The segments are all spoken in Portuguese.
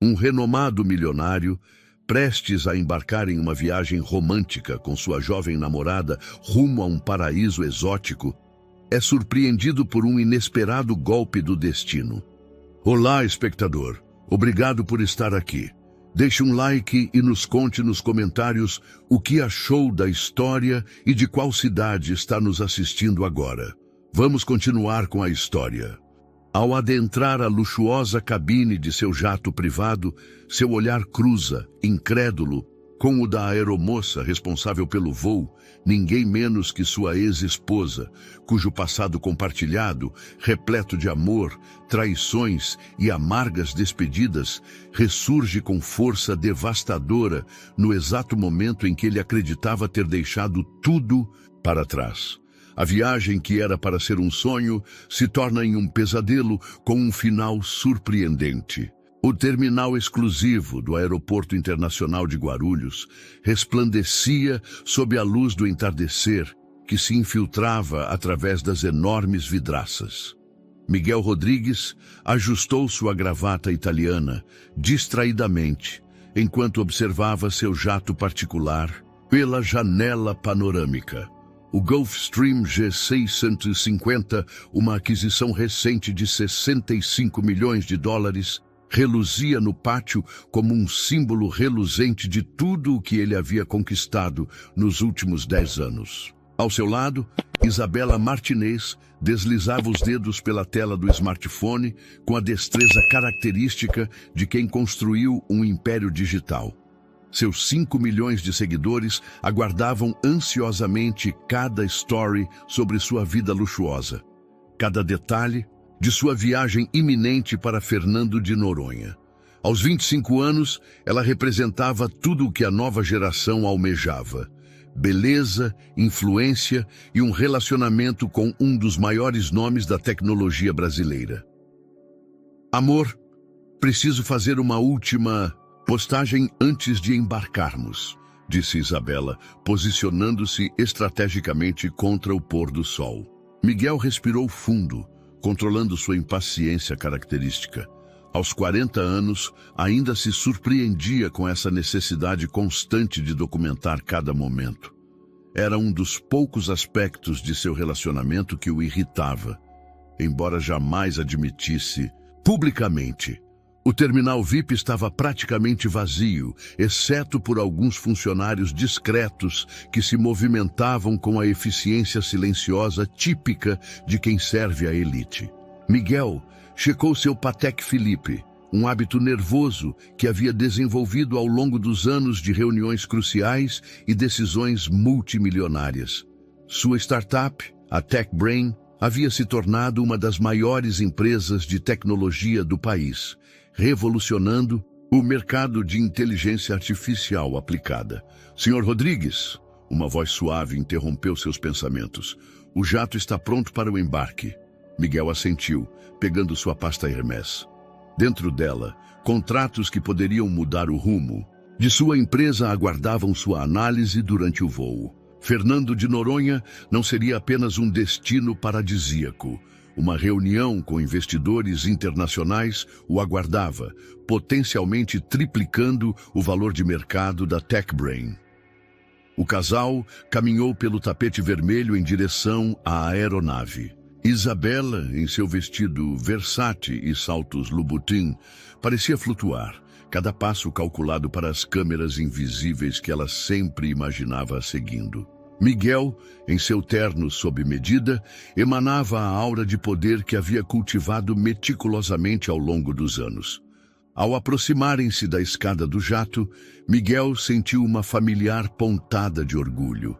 Um renomado milionário, prestes a embarcar em uma viagem romântica com sua jovem namorada rumo a um paraíso exótico, é surpreendido por um inesperado golpe do destino. Olá, espectador. Obrigado por estar aqui. Deixe um like e nos conte nos comentários o que achou da história e de qual cidade está nos assistindo agora. Vamos continuar com a história. Ao adentrar a luxuosa cabine de seu jato privado, seu olhar cruza, incrédulo, com o da aeromoça responsável pelo voo, ninguém menos que sua ex-esposa, cujo passado compartilhado, repleto de amor, traições e amargas despedidas, ressurge com força devastadora no exato momento em que ele acreditava ter deixado tudo para trás. A viagem que era para ser um sonho se torna em um pesadelo com um final surpreendente. O terminal exclusivo do Aeroporto Internacional de Guarulhos resplandecia sob a luz do entardecer que se infiltrava através das enormes vidraças. Miguel Rodrigues ajustou sua gravata italiana distraidamente enquanto observava seu jato particular pela janela panorâmica. O Gulfstream G650, uma aquisição recente de 65 milhões de dólares, reluzia no pátio como um símbolo reluzente de tudo o que ele havia conquistado nos últimos 10 anos. Ao seu lado, Isabela Martinez deslizava os dedos pela tela do smartphone com a destreza característica de quem construiu um império digital. Seus 5 milhões de seguidores aguardavam ansiosamente cada story sobre sua vida luxuosa, cada detalhe de sua viagem iminente para Fernando de Noronha. Aos 25 anos, ela representava tudo o que a nova geração almejava: beleza, influência e um relacionamento com um dos maiores nomes da tecnologia brasileira. Amor, preciso fazer uma última postagem antes de embarcarmos, disse Isabela, posicionando-se estrategicamente contra o pôr do sol. Miguel respirou fundo, controlando sua impaciência característica. Aos 40 anos, ainda se surpreendia com essa necessidade constante de documentar cada momento. Era um dos poucos aspectos de seu relacionamento que o irritava, embora jamais admitisse publicamente. O terminal VIP estava praticamente vazio, exceto por alguns funcionários discretos que se movimentavam com a eficiência silenciosa típica de quem serve à elite. Miguel checou seu Patek Philippe, um hábito nervoso que havia desenvolvido ao longo dos anos de reuniões cruciais e decisões multimilionárias. Sua startup, a TechBrain, havia se tornado uma das maiores empresas de tecnologia do país, revolucionando o mercado de inteligência artificial aplicada. Senhor Rodrigues, uma voz suave interrompeu seus pensamentos. O jato está pronto para o embarque. Miguel assentiu, pegando sua pasta Hermès. Dentro dela, contratos que poderiam mudar o rumo de sua empresa aguardavam sua análise durante o voo. Fernando de Noronha não seria apenas um destino paradisíaco. Uma reunião com investidores internacionais o aguardava, potencialmente triplicando o valor de mercado da TechBrain. O casal caminhou pelo tapete vermelho em direção à aeronave. Isabela, em seu vestido Versace e saltos Louboutin, parecia flutuar, cada passo calculado para as câmeras invisíveis que ela sempre imaginava seguindo. Miguel, em seu terno sob medida, emanava a aura de poder que havia cultivado meticulosamente ao longo dos anos. Ao aproximarem-se da escada do jato, Miguel sentiu uma familiar pontada de orgulho.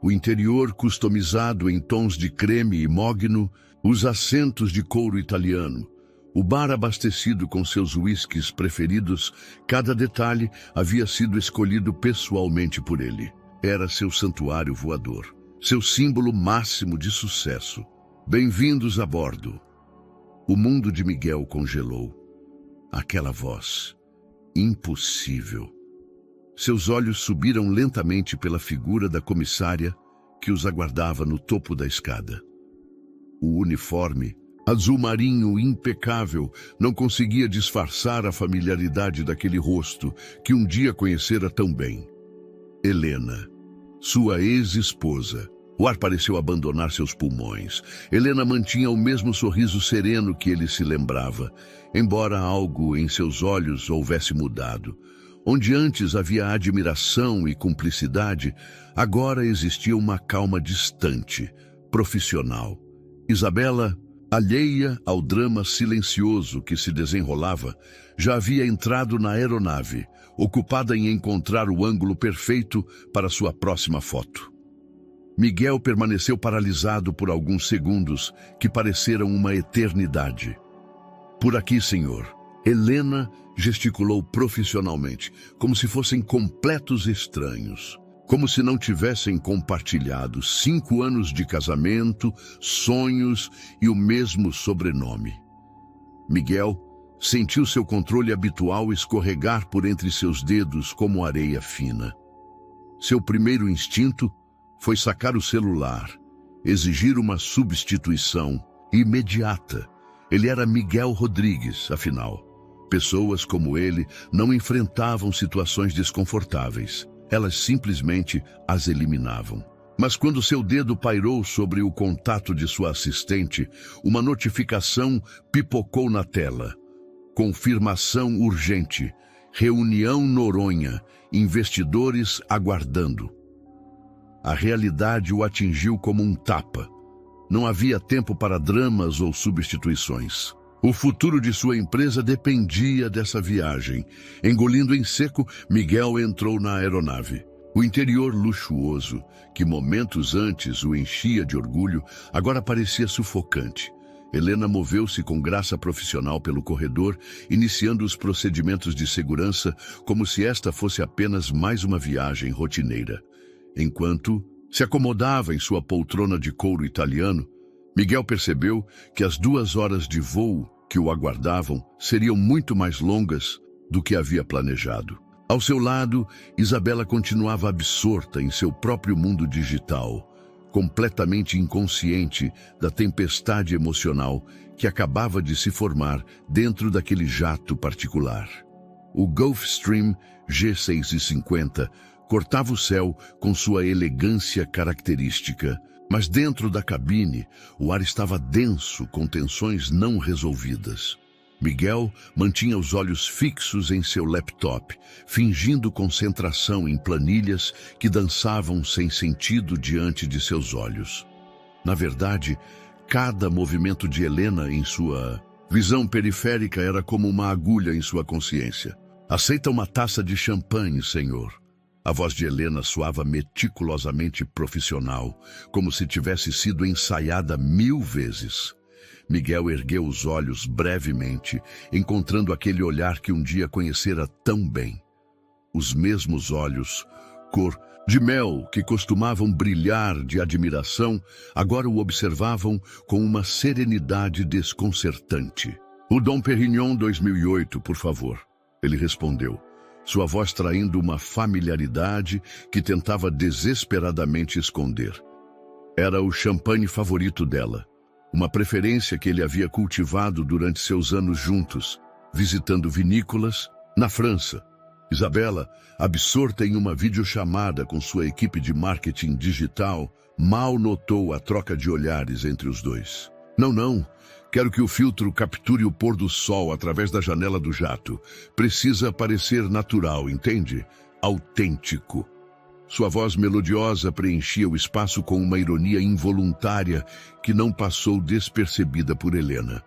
O interior customizado em tons de creme e mogno, os assentos de couro italiano, o bar abastecido com seus uísques preferidos, cada detalhe havia sido escolhido pessoalmente por ele. Era seu santuário voador, seu símbolo máximo de sucesso. Bem-vindos a bordo. O mundo de Miguel congelou. Aquela voz. Impossível. Seus olhos subiram lentamente pela figura da comissária que os aguardava no topo da escada. O uniforme, Azul marinho impecável não conseguia disfarçar a familiaridade daquele rosto que um dia conhecera tão bem. Helena, sua ex-esposa. O ar pareceu abandonar seus pulmões. Helena mantinha o mesmo sorriso sereno que ele se lembrava, embora algo em seus olhos houvesse mudado. Onde antes havia admiração e cumplicidade, agora existia uma calma distante, profissional. Isabela, alheia ao drama silencioso que se desenrolava, já havia entrado na aeronave, ocupada em encontrar o ângulo perfeito para sua próxima foto. Miguel permaneceu paralisado por alguns segundos que pareceram uma eternidade. Por aqui, senhor. Helena gesticulou profissionalmente, como se fossem completos estranhos. Como se não tivessem compartilhado 5 anos de casamento, sonhos e o mesmo sobrenome. Miguel sentiu seu controle habitual escorregar por entre seus dedos como areia fina. Seu primeiro instinto foi sacar o celular, exigir uma substituição imediata. Ele era Miguel Rodrigues, afinal. Pessoas como ele não enfrentavam situações desconfortáveis. Elas simplesmente as eliminavam. Mas quando seu dedo pairou sobre o contato de sua assistente, uma notificação pipocou na tela. Confirmação urgente. Reunião Noronha. Investidores aguardando. A realidade o atingiu como um tapa. Não havia tempo para dramas ou substituições. O futuro de sua empresa dependia dessa viagem. Engolindo em seco, Miguel entrou na aeronave. O interior luxuoso, que momentos antes o enchia de orgulho, agora parecia sufocante. Helena moveu-se com graça profissional pelo corredor, iniciando os procedimentos de segurança como se esta fosse apenas mais uma viagem rotineira. Enquanto se acomodava em sua poltrona de couro italiano, Miguel percebeu que as 2 horas de voo que o aguardavam seriam muito mais longas do que havia planejado. Ao seu lado, Isabela continuava absorta em seu próprio mundo digital, completamente inconsciente da tempestade emocional que acabava de se formar dentro daquele jato particular. O Gulfstream G650 cortava o céu com sua elegância característica, mas dentro da cabine o ar estava denso com tensões não resolvidas. Miguel mantinha os olhos fixos em seu laptop, fingindo concentração em planilhas que dançavam sem sentido diante de seus olhos. Na verdade, cada movimento de Helena em sua visão periférica era como uma agulha em sua consciência. "Aceita uma taça de champanhe, senhor." A voz de Helena soava meticulosamente profissional, como se tivesse sido ensaiada 1000 vezes. Miguel ergueu os olhos brevemente, encontrando aquele olhar que um dia conhecera tão bem. Os mesmos olhos, cor de mel, que costumavam brilhar de admiração, agora o observavam com uma serenidade desconcertante. "O Dom Perignon 2008, por favor," ele respondeu, sua voz traindo uma familiaridade que tentava desesperadamente esconder. Era o champanhe favorito dela, uma preferência que ele havia cultivado durante seus anos juntos, visitando vinícolas na França. Isabela, absorta em uma videochamada com sua equipe de marketing digital, mal notou a troca de olhares entre os dois. Não. Quero que o filtro capture o pôr do sol através da janela do jato. Precisa parecer natural, entende? Autêntico." Sua voz melodiosa preenchia o espaço com uma ironia involuntária que não passou despercebida por Helena.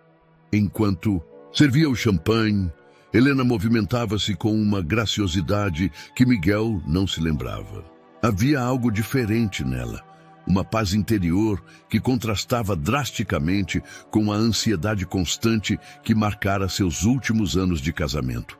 Enquanto servia o champanhe, Helena movimentava-se com uma graciosidade que Miguel não se lembrava. Havia algo diferente nela. Uma paz interior que contrastava drasticamente com a ansiedade constante que marcara seus últimos anos de casamento.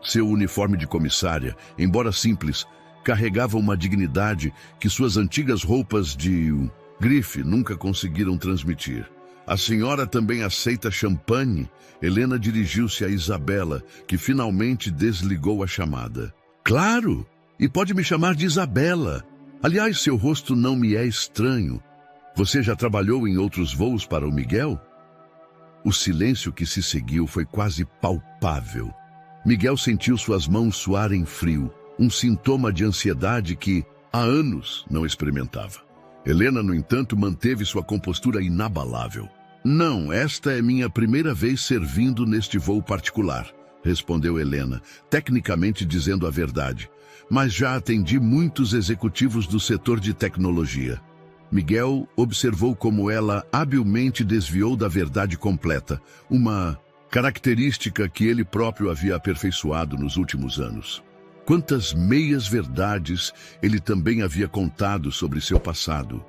Seu uniforme de comissária, embora simples, carregava uma dignidade que suas antigas roupas de grife nunca conseguiram transmitir. "A senhora também aceita champanhe?" Helena dirigiu-se a Isabela, que finalmente desligou a chamada. "Claro! E pode me chamar de Isabela. Aliás, seu rosto não me é estranho. Você já trabalhou em outros voos para o Miguel?" O silêncio que se seguiu foi quase palpável. Miguel sentiu suas mãos suarem frio, um sintoma de ansiedade que, há anos, não experimentava. Helena, no entanto, manteve sua compostura inabalável. Não, esta é minha primeira vez servindo neste voo particular, respondeu Helena, tecnicamente dizendo a verdade. Mas já atendi muitos executivos do setor de tecnologia. Miguel observou como ela habilmente desviou da verdade completa, uma característica que ele próprio havia aperfeiçoado nos últimos anos. Quantas meias-verdades ele também havia contado sobre seu passado.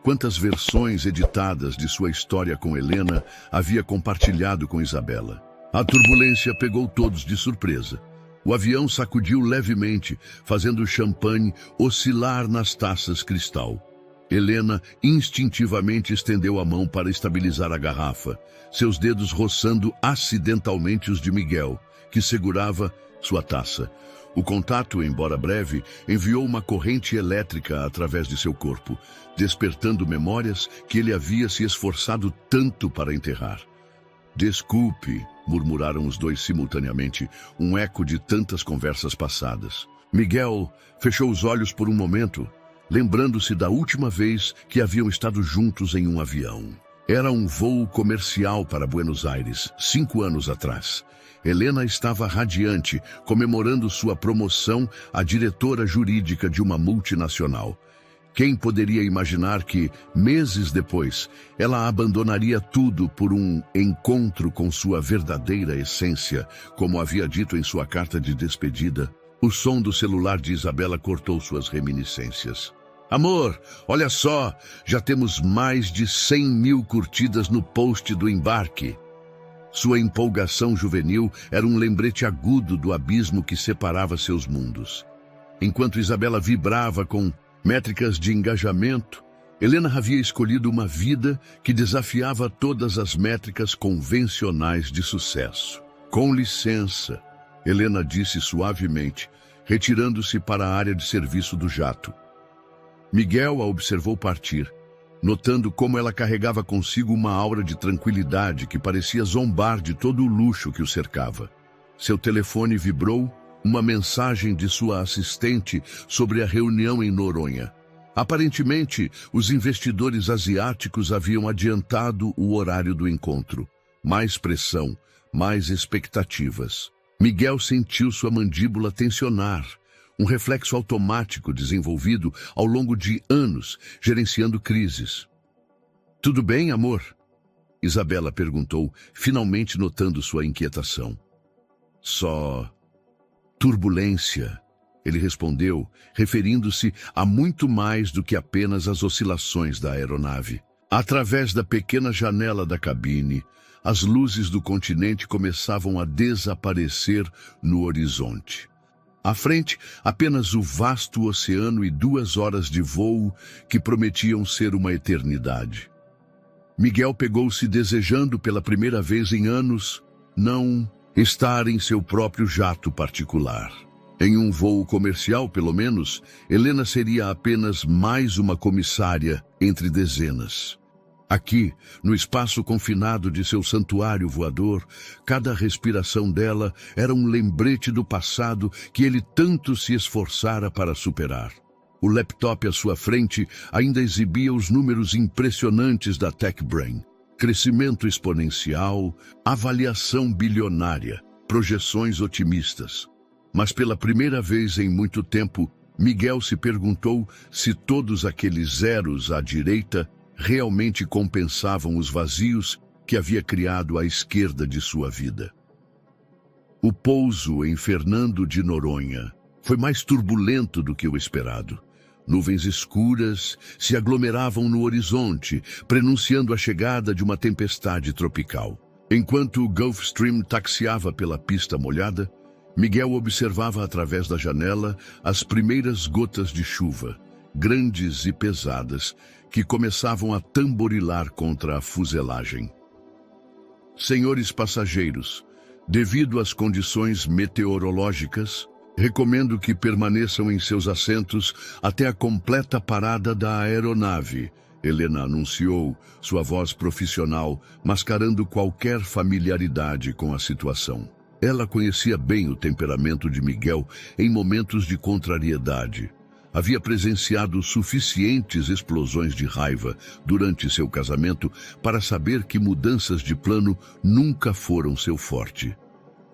Quantas versões editadas de sua história com Helena havia compartilhado com Isabela. A turbulência pegou todos de surpresa. O avião sacudiu levemente, fazendo o champanhe oscilar nas taças cristal. Helena instintivamente estendeu a mão para estabilizar a garrafa, seus dedos roçando acidentalmente os de Miguel, que segurava sua taça. O contato, embora breve, enviou uma corrente elétrica através de seu corpo, despertando memórias que ele havia se esforçado tanto para enterrar. Desculpe, murmuraram os dois simultaneamente, um eco de tantas conversas passadas. Miguel fechou os olhos por um momento, lembrando-se da última vez que haviam estado juntos em um avião. Era um voo comercial para Buenos Aires, 5 anos atrás. Helena estava radiante, comemorando sua promoção a diretora jurídica de uma multinacional. Quem poderia imaginar que, meses depois, ela abandonaria tudo por um encontro com sua verdadeira essência, como havia dito em sua carta de despedida? O som do celular de Isabela cortou suas reminiscências. Amor, olha só, já temos mais de 100 mil curtidas no post do embarque. Sua empolgação juvenil era um lembrete agudo do abismo que separava seus mundos. Enquanto Isabela vibrava com métricas de engajamento, Helena havia escolhido uma vida que desafiava todas as métricas convencionais de sucesso. Com licença, Helena disse suavemente, retirando-se para a área de serviço do jato. Miguel a observou partir, notando como ela carregava consigo uma aura de tranquilidade que parecia zombar de todo o luxo que o cercava. Seu telefone vibrou, uma mensagem de sua assistente sobre a reunião em Noronha. Aparentemente, os investidores asiáticos haviam adiantado o horário do encontro. Mais pressão, mais expectativas. Miguel sentiu sua mandíbula tensionar, um reflexo automático desenvolvido ao longo de anos, gerenciando crises. Tudo bem, amor? Isabela perguntou, finalmente notando sua inquietação. Só turbulência, ele respondeu, referindo-se a muito mais do que apenas as oscilações da aeronave. Através da pequena janela da cabine, as luzes do continente começavam a desaparecer no horizonte. À frente, apenas o vasto oceano e 2 horas de voo que prometiam ser uma eternidade. Miguel pegou-se desejando pela primeira vez em anos não estar em seu próprio jato particular. Em um voo comercial, pelo menos, Helena seria apenas mais uma comissária entre dezenas. Aqui, no espaço confinado de seu santuário voador, cada respiração dela era um lembrete do passado que ele tanto se esforçara para superar. O laptop à sua frente ainda exibia os números impressionantes da TechBrain. Crescimento exponencial, avaliação bilionária, projeções otimistas. Mas pela primeira vez em muito tempo, Miguel se perguntou se todos aqueles zeros à direita realmente compensavam os vazios que havia criado à esquerda de sua vida. O pouso em Fernando de Noronha foi mais turbulento do que o esperado. Nuvens escuras se aglomeravam no horizonte, prenunciando a chegada de uma tempestade tropical. Enquanto o Gulfstream taxiava pela pista molhada, Miguel observava através da janela as primeiras gotas de chuva, grandes e pesadas, que começavam a tamborilar contra a fuselagem. Senhores passageiros, devido às condições meteorológicas, recomendo que permaneçam em seus assentos até a completa parada da aeronave, Helena anunciou, sua voz profissional mascarando qualquer familiaridade com a situação. Ela conhecia bem o temperamento de Miguel em momentos de contrariedade. Havia presenciado suficientes explosões de raiva durante seu casamento para saber que mudanças de plano nunca foram seu forte.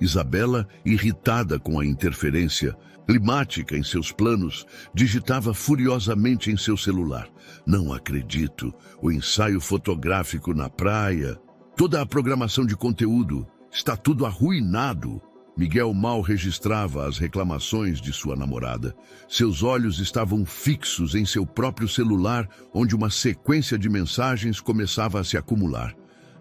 Isabela, irritada com a interferência climática em seus planos, digitava furiosamente em seu celular. Não acredito, o ensaio fotográfico na praia, toda a programação de conteúdo, está tudo arruinado. Miguel mal registrava as reclamações de sua namorada. Seus olhos estavam fixos em seu próprio celular, onde uma sequência de mensagens começava a se acumular.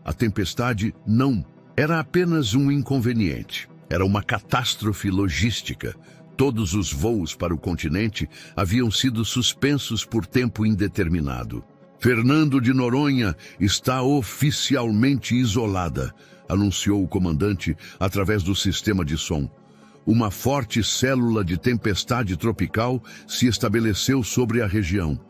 A tempestade não era apenas um inconveniente, era uma catástrofe logística. Todos os voos para o continente haviam sido suspensos por tempo indeterminado. Fernando de Noronha está oficialmente isolada, anunciou o comandante através do sistema de som. Uma forte célula de tempestade tropical se estabeleceu sobre a região.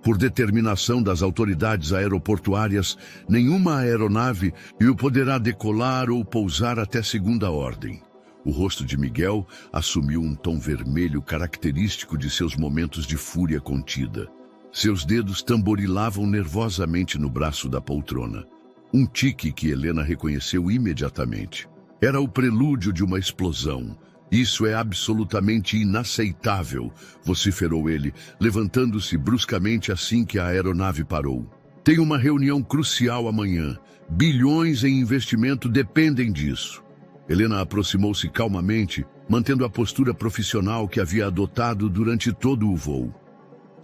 Por determinação das autoridades aeroportuárias, nenhuma aeronave o poderá decolar ou pousar até segunda ordem. O rosto de Miguel assumiu um tom vermelho característico de seus momentos de fúria contida. Seus dedos tamborilavam nervosamente no braço da poltrona. Um tique que Helena reconheceu imediatamente. Era o prelúdio de uma explosão. Isso é absolutamente inaceitável, vociferou ele, levantando-se bruscamente assim que a aeronave parou. Tem uma reunião crucial amanhã. Bilhões em investimento dependem disso. Helena aproximou-se calmamente, mantendo a postura profissional que havia adotado durante todo o voo.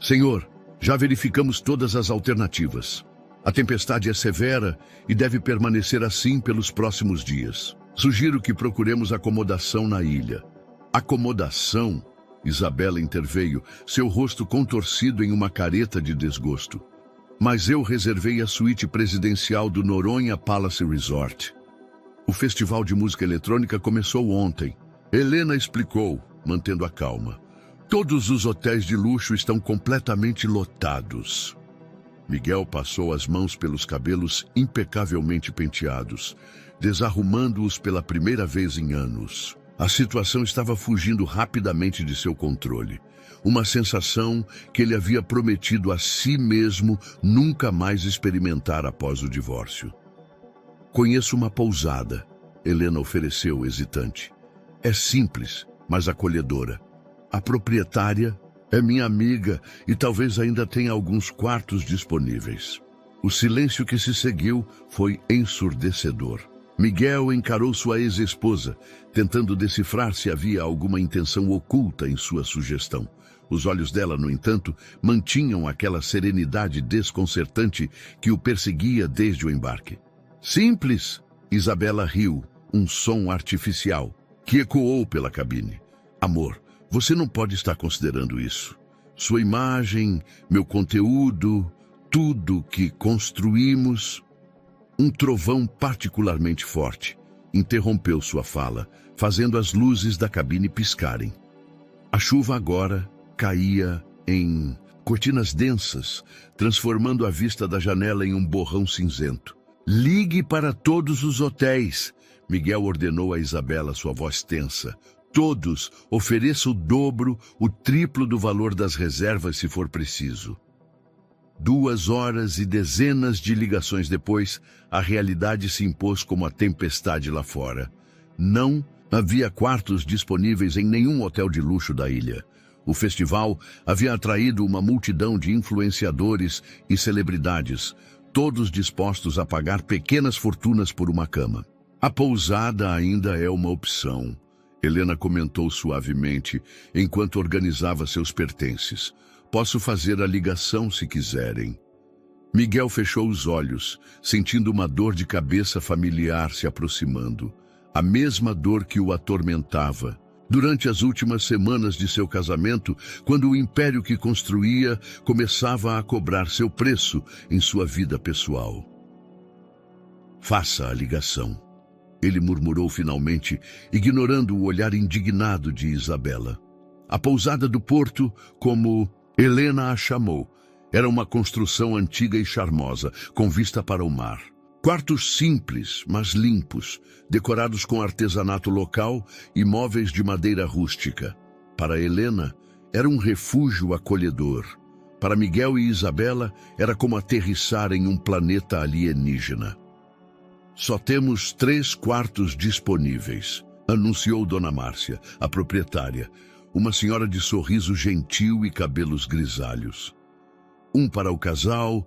Senhor, já verificamos todas as alternativas. A tempestade é severa e deve permanecer assim pelos próximos dias. Sugiro que procuremos acomodação na ilha. Acomodação? Isabela interveio, seu rosto contorcido em uma careta de desgosto. Mas eu reservei a suíte presidencial do Noronha Palace Resort. O festival de música eletrônica começou ontem. Helena explicou, mantendo a calma. Todos os hotéis de luxo estão completamente lotados. Miguel passou as mãos pelos cabelos impecavelmente penteados, desarrumando-os pela primeira vez em anos. A situação estava fugindo rapidamente de seu controle. Uma sensação que ele havia prometido a si mesmo nunca mais experimentar após o divórcio. Conheço uma pousada, Helena ofereceu hesitante. É simples, mas acolhedora. A proprietária é minha amiga e talvez ainda tenha alguns quartos disponíveis. O silêncio que se seguiu foi ensurdecedor. Miguel encarou sua ex-esposa, tentando decifrar se havia alguma intenção oculta em sua sugestão. Os olhos dela, no entanto, mantinham aquela serenidade desconcertante que o perseguia desde o embarque. Simples, Isabela riu, um som artificial, que ecoou pela cabine. Amor, você não pode estar considerando isso. Sua imagem, meu conteúdo, tudo que construímos. Um trovão particularmente forte interrompeu sua fala, fazendo as luzes da cabine piscarem. A chuva agora caía em cortinas densas, transformando a vista da janela em um borrão cinzento. Ligue para todos os hotéis, Miguel ordenou a Isabela, sua voz tensa. Todos, ofereça o dobro, o triplo do valor das reservas se for preciso. 2 horas e dezenas de ligações depois, a realidade se impôs como a tempestade lá fora. Não havia quartos disponíveis em nenhum hotel de luxo da ilha. O festival havia atraído uma multidão de influenciadores e celebridades, todos dispostos a pagar pequenas fortunas por uma cama. A pousada ainda é uma opção, Helena comentou suavemente, enquanto organizava seus pertences. Posso fazer a ligação se quiserem. Miguel fechou os olhos, sentindo uma dor de cabeça familiar se aproximando. A mesma dor que o atormentava. Durante as últimas semanas de seu casamento, quando o império que construía começava a cobrar seu preço em sua vida pessoal. Faça a ligação, ele murmurou finalmente, ignorando o olhar indignado de Isabela. A pousada do porto, como Helena a chamou, Era uma construção antiga e charmosa, com vista para o mar. Quartos simples, mas limpos, decorados com artesanato local e móveis de madeira rústica. Para Helena, era um refúgio acolhedor. Para Miguel e Isabela, era como aterrissar em um planeta alienígena. Só temos 3 quartos disponíveis, anunciou Dona Márcia, a proprietária, uma senhora de sorriso gentil e cabelos grisalhos. Um para o casal,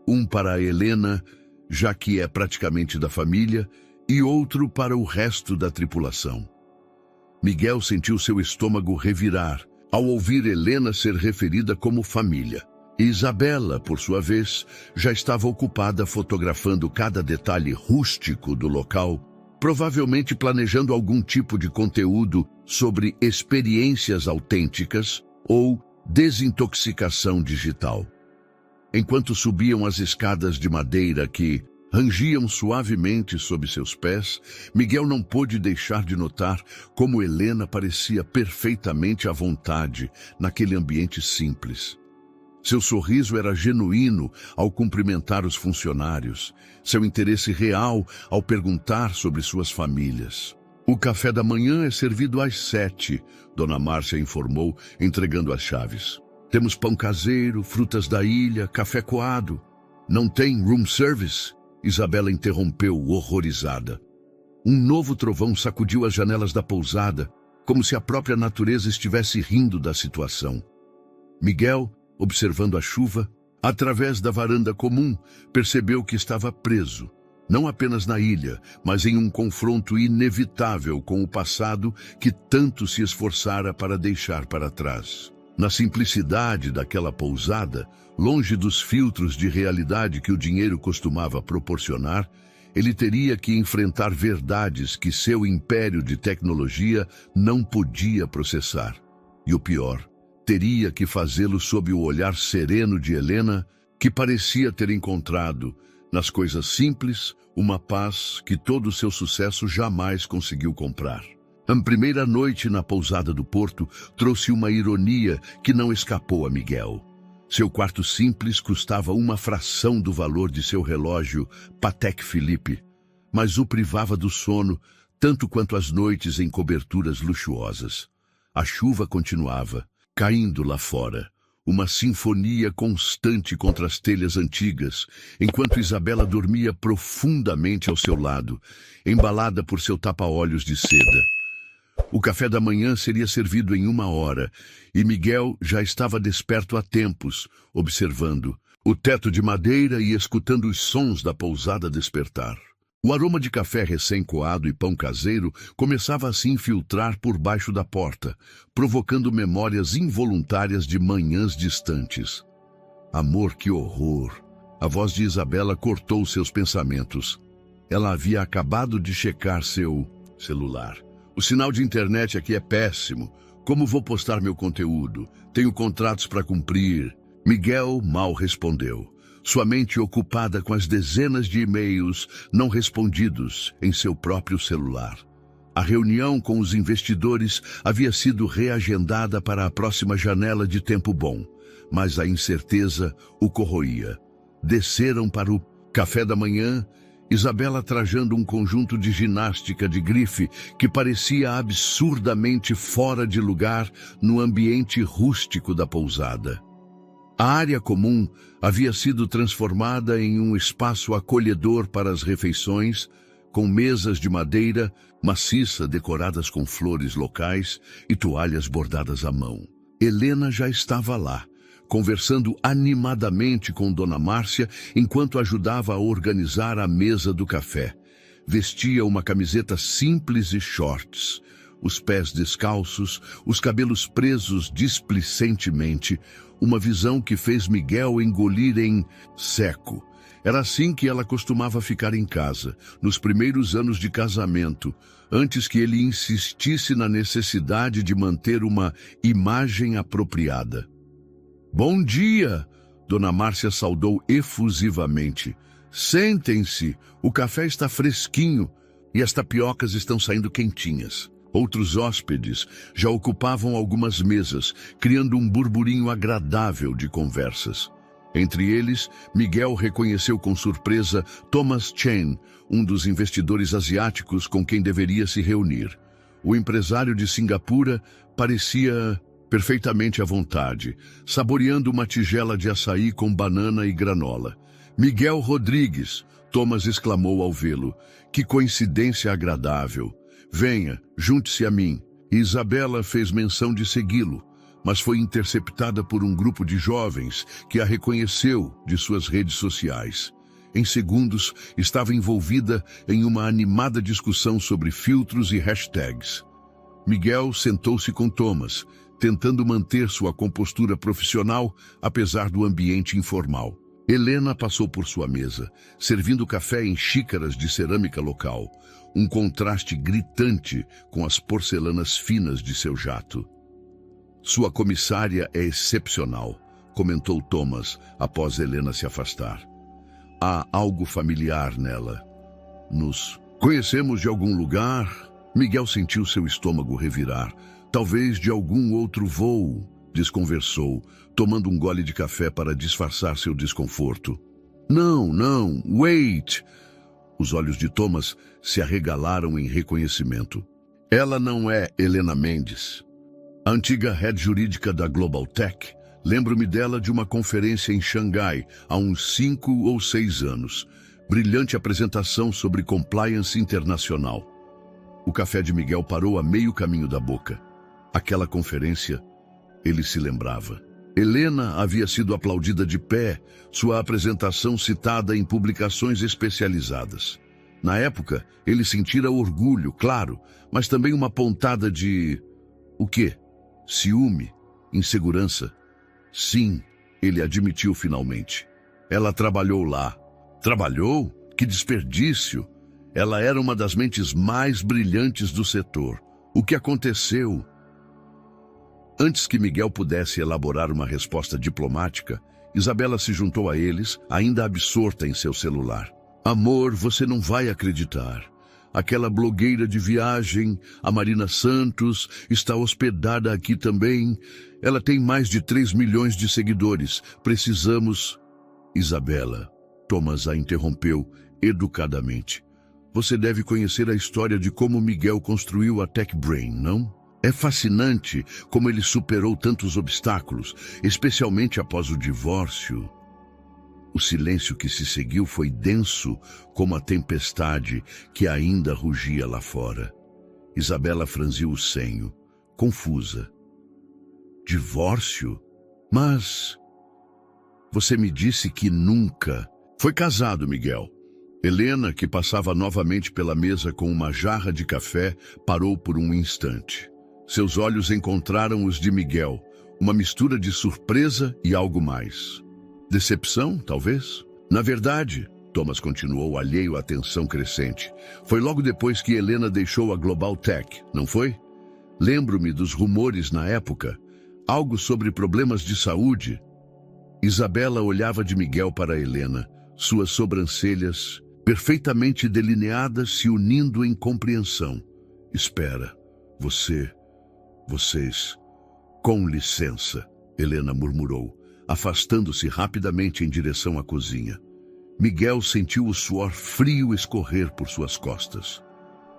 um para a Helena, já que é praticamente da família, e outro para o resto da tripulação. Miguel sentiu seu estômago revirar ao ouvir Helena ser referida como família. Isabela, por sua vez, já estava ocupada fotografando cada detalhe rústico do local, provavelmente planejando algum tipo de conteúdo sobre experiências autênticas ou desintoxicação digital. Enquanto subiam as escadas de madeira que rangiam suavemente sob seus pés, Miguel não pôde deixar de notar como Helena parecia perfeitamente à vontade naquele ambiente simples. Seu sorriso era genuíno ao cumprimentar os funcionários, seu interesse real ao perguntar sobre suas famílias. O café da manhã é servido às 7, Dona Márcia informou, entregando as chaves. Temos pão caseiro, frutas da ilha, café coado. Não tem room service? Isabela interrompeu, horrorizada. Um novo trovão sacudiu as janelas da pousada, como se a própria natureza estivesse rindo da situação. Miguel, observando a chuva, através da varanda comum, percebeu que estava preso, não apenas na ilha, mas em um confronto inevitável com o passado que tanto se esforçara para deixar para trás. Na simplicidade daquela pousada, longe dos filtros de realidade que o dinheiro costumava proporcionar, ele teria que enfrentar verdades que seu império de tecnologia não podia processar. E o pior, teria que fazê-lo sob o olhar sereno de Helena, que parecia ter encontrado, nas coisas simples, uma paz que todo o seu sucesso jamais conseguiu comprar. A primeira noite na pousada do Porto trouxe uma ironia que não escapou a Miguel. Seu quarto simples custava uma fração do valor de seu relógio Patek Philippe, mas o privava do sono tanto quanto as noites em coberturas luxuosas. A chuva continuava, caindo lá fora, uma sinfonia constante contra as telhas antigas, enquanto Isabela dormia profundamente ao seu lado, embalada por seu tapa-olhos de seda. O café da manhã seria servido em 1 hora, e Miguel já estava desperto há tempos, observando o teto de madeira e escutando os sons da pousada despertar. O aroma de café recém-coado e pão caseiro começava a se infiltrar por baixo da porta, provocando memórias involuntárias de manhãs distantes. Amor, que horror! A voz de Isabela cortou seus pensamentos. Ela havia acabado de checar seu celular. O sinal de internet aqui é péssimo. Como vou postar meu conteúdo? Tenho contratos para cumprir. Miguel mal respondeu, sua mente ocupada com as dezenas de e-mails não respondidos em seu próprio celular. A reunião com os investidores havia sido reagendada para a próxima janela de tempo bom, mas a incerteza o corroía. Desceram para o café da manhã, Isabela trajando um conjunto de ginástica de grife que parecia absurdamente fora de lugar no ambiente rústico da pousada. A área comum havia sido transformada em um espaço acolhedor para as refeições, com mesas de madeira maciça decoradas com flores locais e toalhas bordadas à mão. Helena já estava lá, conversando animadamente com Dona Márcia enquanto ajudava a organizar a mesa do café. Vestia uma camiseta simples e shorts, os pés descalços, os cabelos presos displicentemente, uma visão que fez Miguel engolir em seco. Era assim que ela costumava ficar em casa, nos primeiros anos de casamento, antes que ele insistisse na necessidade de manter uma imagem apropriada. "Bom dia!" Dona Márcia saudou efusivamente. "Sentem-se, o café está fresquinho e as tapiocas estão saindo quentinhas." Outros hóspedes já ocupavam algumas mesas, criando um burburinho agradável de conversas. Entre eles, Miguel reconheceu com surpresa Thomas Chen, um dos investidores asiáticos com quem deveria se reunir. O empresário de Singapura parecia perfeitamente à vontade, saboreando uma tigela de açaí com banana e granola. Miguel Rodrigues, Thomas exclamou ao vê-lo. Que coincidência agradável. Venha, junte-se a mim. Isabela fez menção de segui-lo, mas foi interceptada por um grupo de jovens que a reconheceu de suas redes sociais. Em segundos, estava envolvida em uma animada discussão sobre filtros e hashtags. Miguel sentou-se com Thomas, tentando manter sua compostura profissional, apesar do ambiente informal. Helena passou por sua mesa, servindo café em xícaras de cerâmica local, um contraste gritante com as porcelanas finas de seu jato. Sua comissária é excepcional, comentou Thomas após Helena se afastar. Há algo familiar nela. Nos conhecemos de algum lugar? Miguel sentiu seu estômago revirar. Talvez de algum outro voo, desconversou, tomando um gole de café para disfarçar seu desconforto. Não, wait! Os olhos de Thomas se arregalaram em reconhecimento. Ela não é Helena Mendes. A antiga head jurídica da Global Tech. Lembro-me dela de uma conferência em Xangai há uns 5 ou 6 anos. Brilhante apresentação sobre compliance internacional. O café de Miguel parou a meio caminho da boca. Aquela conferência, ele se lembrava. Helena havia sido aplaudida de pé, sua apresentação citada em publicações especializadas. Na época, ele sentira orgulho, claro, mas também uma pontada de... o quê? Ciúme? Insegurança? Sim, ele admitiu finalmente. Ela trabalhou lá. Trabalhou? Que desperdício! Ela era uma das mentes mais brilhantes do setor. O que aconteceu? Antes que Miguel pudesse elaborar uma resposta diplomática, Isabela se juntou a eles, ainda absorta em seu celular. Amor, você não vai acreditar. Aquela blogueira de viagem, a Marina Santos, está hospedada aqui também. Ela tem mais de 3 milhões de seguidores. Precisamos... Isabela, Thomas a interrompeu educadamente. Você deve conhecer a história de como Miguel construiu a Tech Brain, não? É fascinante como ele superou tantos obstáculos, especialmente após o divórcio. O silêncio que se seguiu foi denso como a tempestade que ainda rugia lá fora. Isabela franziu o senho, confusa. Divórcio? Mas... Você me disse que nunca... Foi casado, Miguel. Helena, que passava novamente pela mesa com uma jarra de café, parou por um instante. Seus olhos encontraram os de Miguel, uma mistura de surpresa e algo mais. Decepção, talvez? Na verdade, Thomas continuou alheio à tensão crescente. Foi logo depois que Helena deixou a Global Tech, não foi? Lembro-me dos rumores na época. Algo sobre problemas de saúde. Isabela olhava de Miguel para Helena, suas sobrancelhas perfeitamente delineadas se unindo em compreensão. Espera, vocês... Com licença, Helena murmurou, afastando-se rapidamente em direção à cozinha. Miguel sentiu o suor frio escorrer por suas costas.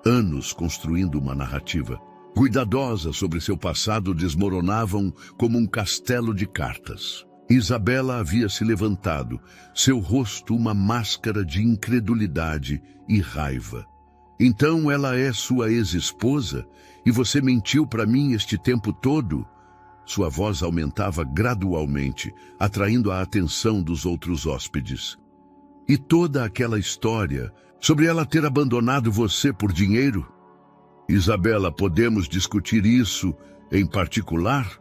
Anos construindo uma narrativa cuidadosa sobre seu passado desmoronavam como um castelo de cartas. Isabela havia se levantado, seu rosto uma máscara de incredulidade e raiva. Então ela é sua ex-esposa e você mentiu para mim este tempo todo? Sua voz aumentava gradualmente, atraindo a atenção dos outros hóspedes. E toda aquela história sobre ela ter abandonado você por dinheiro? Isabela, podemos discutir isso em particular?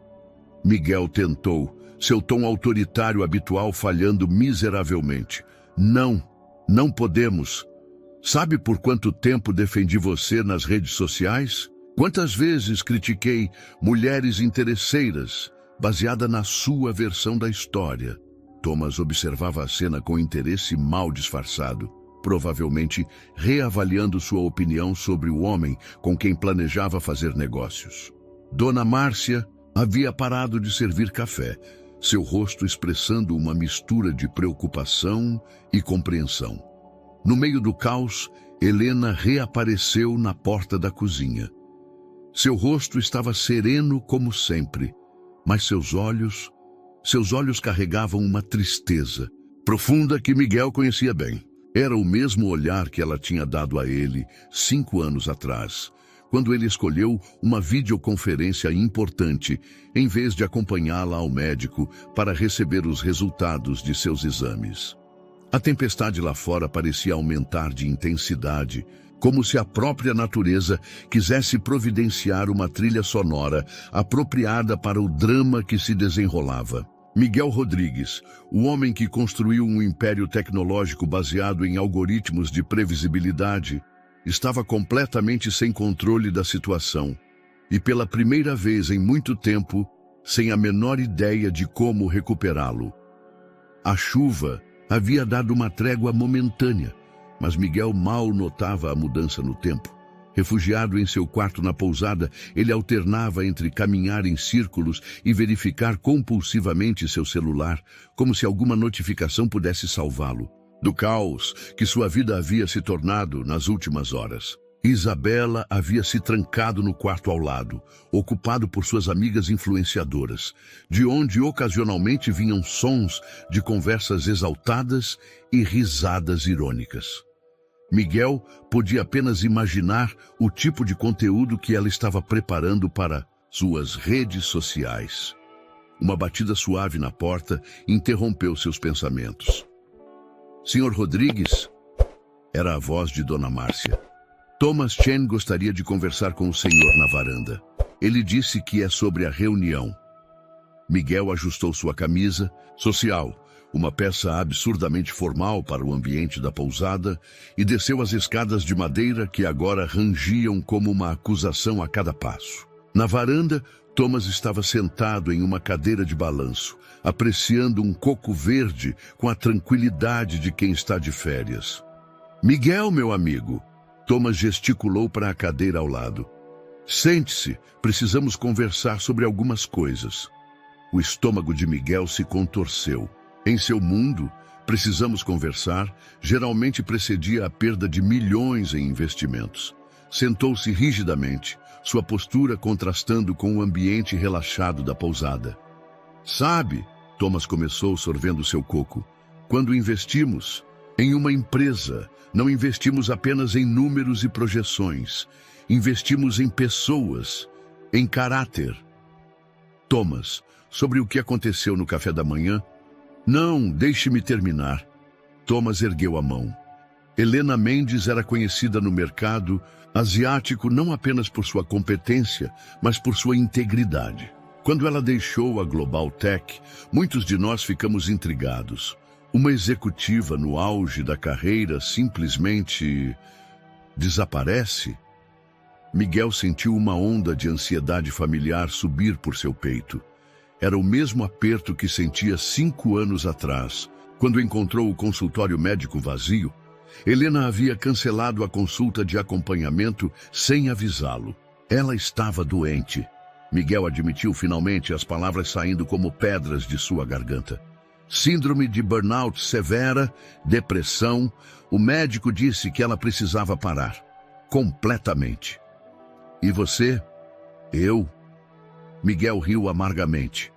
Miguel tentou, seu tom autoritário habitual falhando miseravelmente. Não podemos. Sabe por quanto tempo defendi você nas redes sociais? Quantas vezes critiquei mulheres interesseiras, baseada na sua versão da história? Thomas observava a cena com interesse mal disfarçado, provavelmente reavaliando sua opinião sobre o homem com quem planejava fazer negócios. Dona Márcia havia parado de servir café, seu rosto expressando uma mistura de preocupação e compreensão. No meio do caos, Helena reapareceu na porta da cozinha. Seu rosto estava sereno como sempre, mas seus olhos carregavam uma tristeza profunda que Miguel conhecia bem. Era o mesmo olhar que ela tinha dado a ele 5 anos atrás, quando ele escolheu uma videoconferência importante, em vez de acompanhá-la ao médico para receber os resultados de seus exames. A tempestade lá fora parecia aumentar de intensidade, como se a própria natureza quisesse providenciar uma trilha sonora apropriada para o drama que se desenrolava. Miguel Rodrigues, o homem que construiu um império tecnológico baseado em algoritmos de previsibilidade, estava completamente sem controle da situação e, pela primeira vez em muito tempo, sem a menor ideia de como recuperá-lo. A chuva havia dado uma trégua momentânea, mas Miguel mal notava a mudança no tempo. Refugiado em seu quarto na pousada, ele alternava entre caminhar em círculos e verificar compulsivamente seu celular, como se alguma notificação pudesse salvá-lo do caos que sua vida havia se tornado nas últimas horas. Isabela havia se trancado no quarto ao lado, ocupado por suas amigas influenciadoras, de onde ocasionalmente vinham sons de conversas exaltadas e risadas irônicas. Miguel podia apenas imaginar o tipo de conteúdo que ela estava preparando para suas redes sociais. Uma batida suave na porta interrompeu seus pensamentos. Senhor Rodrigues? Era a voz de Dona Márcia. Thomas Chen gostaria de conversar com o senhor na varanda. Ele disse que é sobre a reunião. Miguel ajustou sua camisa social, uma peça absurdamente formal para o ambiente da pousada, e desceu as escadas de madeira que agora rangiam como uma acusação a cada passo. Na varanda, Thomas estava sentado em uma cadeira de balanço, apreciando um coco verde com a tranquilidade de quem está de férias. Miguel, meu amigo, Thomas gesticulou para a cadeira ao lado. Sente-se, precisamos conversar sobre algumas coisas. O estômago de Miguel se contorceu. Em seu mundo, precisamos conversar, geralmente precedia a perda de milhões em investimentos. Sentou-se rigidamente, sua postura contrastando com o ambiente relaxado da pousada. Sabe, Thomas começou sorvendo seu coco, quando investimos em uma empresa, não investimos apenas em números e projeções. Investimos em pessoas, em caráter. Thomas, sobre o que aconteceu no café da manhã? Não, deixe-me terminar. Thomas ergueu a mão. Helena Mendes era conhecida no mercado asiático não apenas por sua competência, mas por sua integridade. Quando ela deixou a Global Tech, muitos de nós ficamos intrigados. Uma executiva no auge da carreira simplesmente desaparece? Miguel sentiu uma onda de ansiedade familiar subir por seu peito. Era o mesmo aperto que sentia 5 anos atrás, quando encontrou o consultório médico vazio. Helena havia cancelado a consulta de acompanhamento sem avisá-lo. Ela estava doente. Miguel admitiu finalmente, as palavras saindo como pedras de sua garganta. Síndrome de burnout severa, depressão. O médico disse que ela precisava parar. Completamente. E você? Eu? Miguel riu amargamente.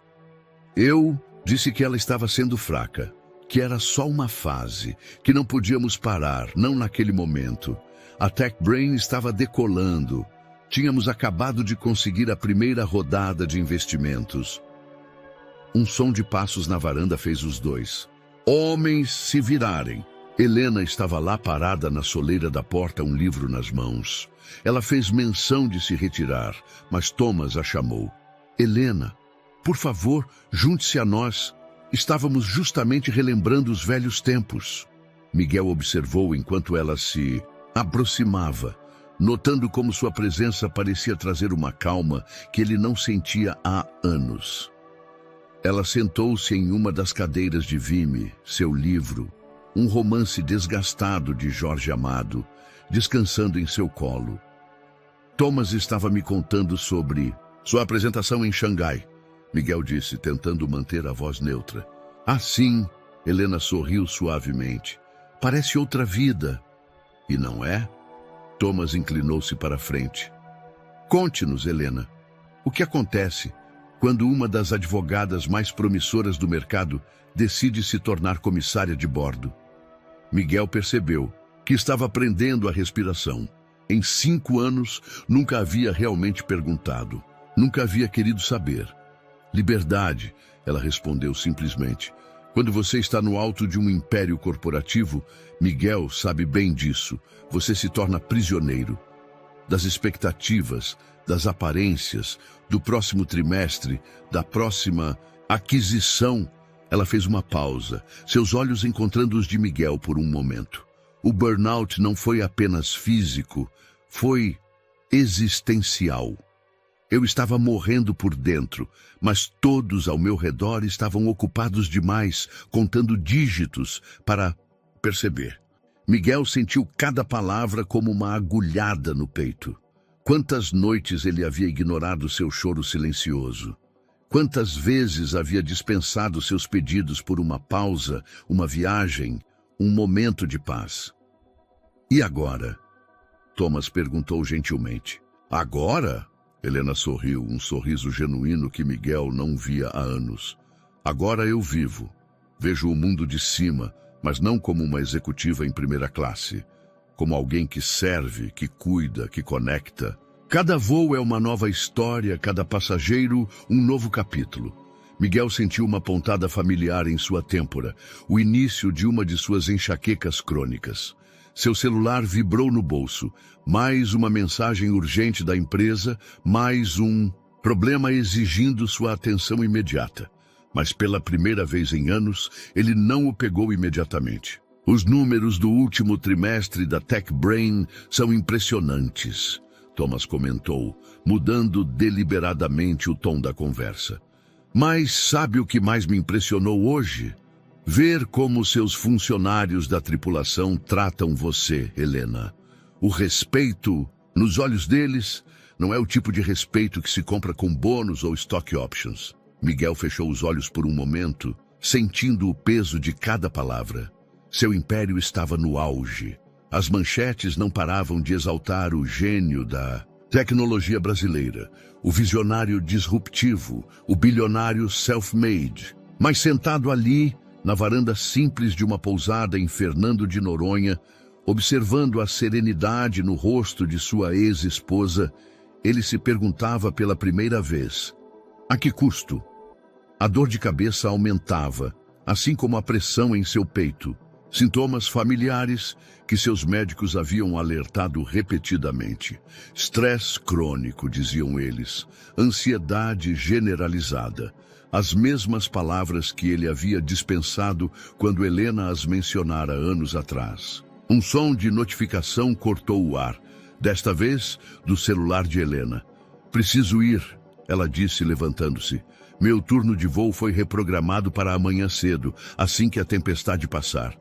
Eu disse que ela estava sendo fraca, que era só uma fase, que não podíamos parar, não naquele momento. A Tech Brain estava decolando. Tínhamos acabado de conseguir a primeira rodada de investimentos. Um som de passos na varanda fez os dois homens se virarem. Helena estava lá parada na soleira da porta, um livro nas mãos. Ela fez menção de se retirar, mas Thomas a chamou. Helena, por favor, junte-se a nós. Estávamos justamente relembrando os velhos tempos. Miguel observou enquanto ela se aproximava, notando como sua presença parecia trazer uma calma que ele não sentia há anos. Ela sentou-se em uma das cadeiras de Vime, seu livro, um romance desgastado de Jorge Amado, descansando em seu colo. Thomas estava me contando sobre sua apresentação em Xangai. Miguel disse, tentando manter a voz neutra. Ah, sim, Helena sorriu suavemente. Parece outra vida. E não é? Thomas inclinou-se para a frente. Conte-nos, Helena, o que acontece quando uma das advogadas mais promissoras do mercado decide se tornar comissária de bordo? Miguel percebeu que estava prendendo a respiração. Em 5 anos, nunca havia realmente perguntado. Nunca havia querido saber. Liberdade, ela respondeu simplesmente. Quando você está no alto de um império corporativo, Miguel sabe bem disso, você se torna prisioneiro das expectativas, das aparências, do próximo trimestre, da próxima aquisição. Ela fez uma pausa, seus olhos encontrando os de Miguel por um momento. O burnout não foi apenas físico, foi existencial. Eu estava morrendo por dentro, mas todos ao meu redor estavam ocupados demais, contando dígitos para perceber. Miguel sentiu cada palavra como uma agulhada no peito. Quantas noites ele havia ignorado seu choro silencioso? Quantas vezes havia dispensado seus pedidos por uma pausa, uma viagem, um momento de paz? E agora? Thomas perguntou gentilmente. Agora? Helena sorriu, um sorriso genuíno que Miguel não via há anos. Agora eu vivo. Vejo o mundo de cima, mas não como uma executiva em primeira classe. Como alguém que serve, que cuida, que conecta. Cada voo é uma nova história, cada passageiro um novo capítulo. Miguel sentiu uma pontada familiar em sua têmpora, o início de uma de suas enxaquecas crônicas. Seu celular vibrou no bolso. Mais uma mensagem urgente da empresa, mais um problema exigindo sua atenção imediata. Mas pela primeira vez em anos, ele não o pegou imediatamente. Os números do último trimestre da TechBrain são impressionantes, Thomas comentou, mudando deliberadamente o tom da conversa. Mas sabe o que mais me impressionou hoje? Ver como seus funcionários da tripulação tratam você, Helena. O respeito, nos olhos deles, não é o tipo de respeito que se compra com bônus ou stock options. Miguel fechou os olhos por um momento, sentindo o peso de cada palavra. Seu império estava no auge. As manchetes não paravam de exaltar o gênio da tecnologia brasileira, o visionário disruptivo, o bilionário self-made. Mas sentado ali, na varanda simples de uma pousada em Fernando de Noronha, observando a serenidade no rosto de sua ex-esposa, ele se perguntava pela primeira vez: a que custo? A dor de cabeça aumentava, assim como a pressão em seu peito. Sintomas familiares que seus médicos haviam alertado repetidamente. Estresse crônico, diziam eles. Ansiedade generalizada. As mesmas palavras que ele havia dispensado quando Helena as mencionara anos atrás. Um som de notificação cortou o ar, desta vez do celular de Helena. Preciso ir, ela disse levantando-se. Meu turno de voo foi reprogramado para amanhã cedo, assim que a tempestade passar.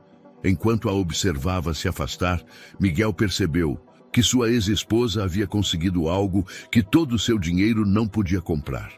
Enquanto a observava se afastar, Miguel percebeu que sua ex-esposa havia conseguido algo que todo o seu dinheiro não podia comprar: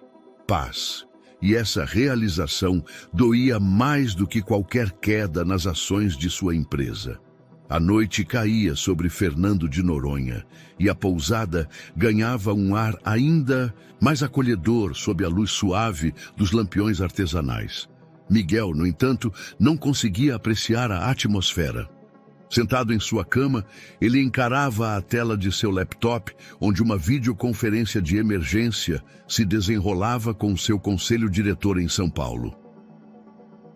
paz. E essa realização doía mais do que qualquer queda nas ações de sua empresa. A noite caía sobre Fernando de Noronha e a pousada ganhava um ar ainda mais acolhedor sob a luz suave dos lampiões artesanais. Miguel, no entanto, não conseguia apreciar a atmosfera. Sentado em sua cama, ele encarava a tela de seu laptop, onde uma videoconferência de emergência se desenrolava com seu conselho diretor em São Paulo.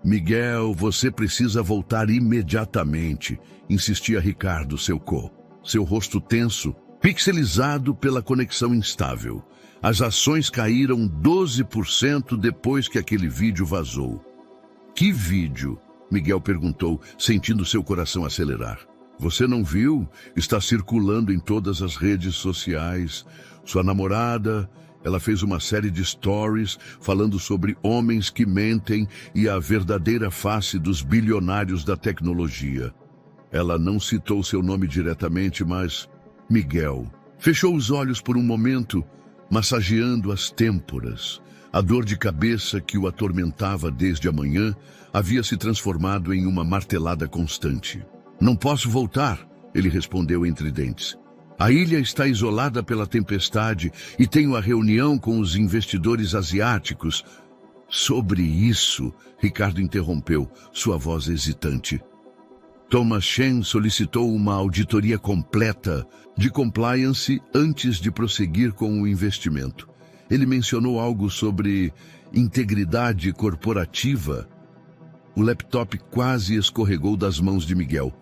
Miguel, você precisa voltar imediatamente, insistia Ricardo, seu rosto tenso, pixelizado pela conexão instável. As ações caíram 12% depois que aquele vídeo vazou. Que vídeo? Miguel perguntou, sentindo seu coração acelerar. Você não viu? Está circulando em todas as redes sociais. Sua namorada, ela fez uma série de stories falando sobre homens que mentem e a verdadeira face dos bilionários da tecnologia. Ela não citou seu nome diretamente, mas Miguel fechou os olhos por um momento, massageando as têmporas. A dor de cabeça que o atormentava desde a manhã havia se transformado em uma martelada constante. Não posso voltar, ele respondeu entre dentes. A ilha está isolada pela tempestade e tenho a reunião com os investidores asiáticos. Sobre isso, Ricardo interrompeu, sua voz hesitante. Thomas Shen solicitou uma auditoria completa de compliance antes de prosseguir com o investimento. Ele mencionou algo sobre integridade corporativa. O laptop quase escorregou das mãos de Miguel.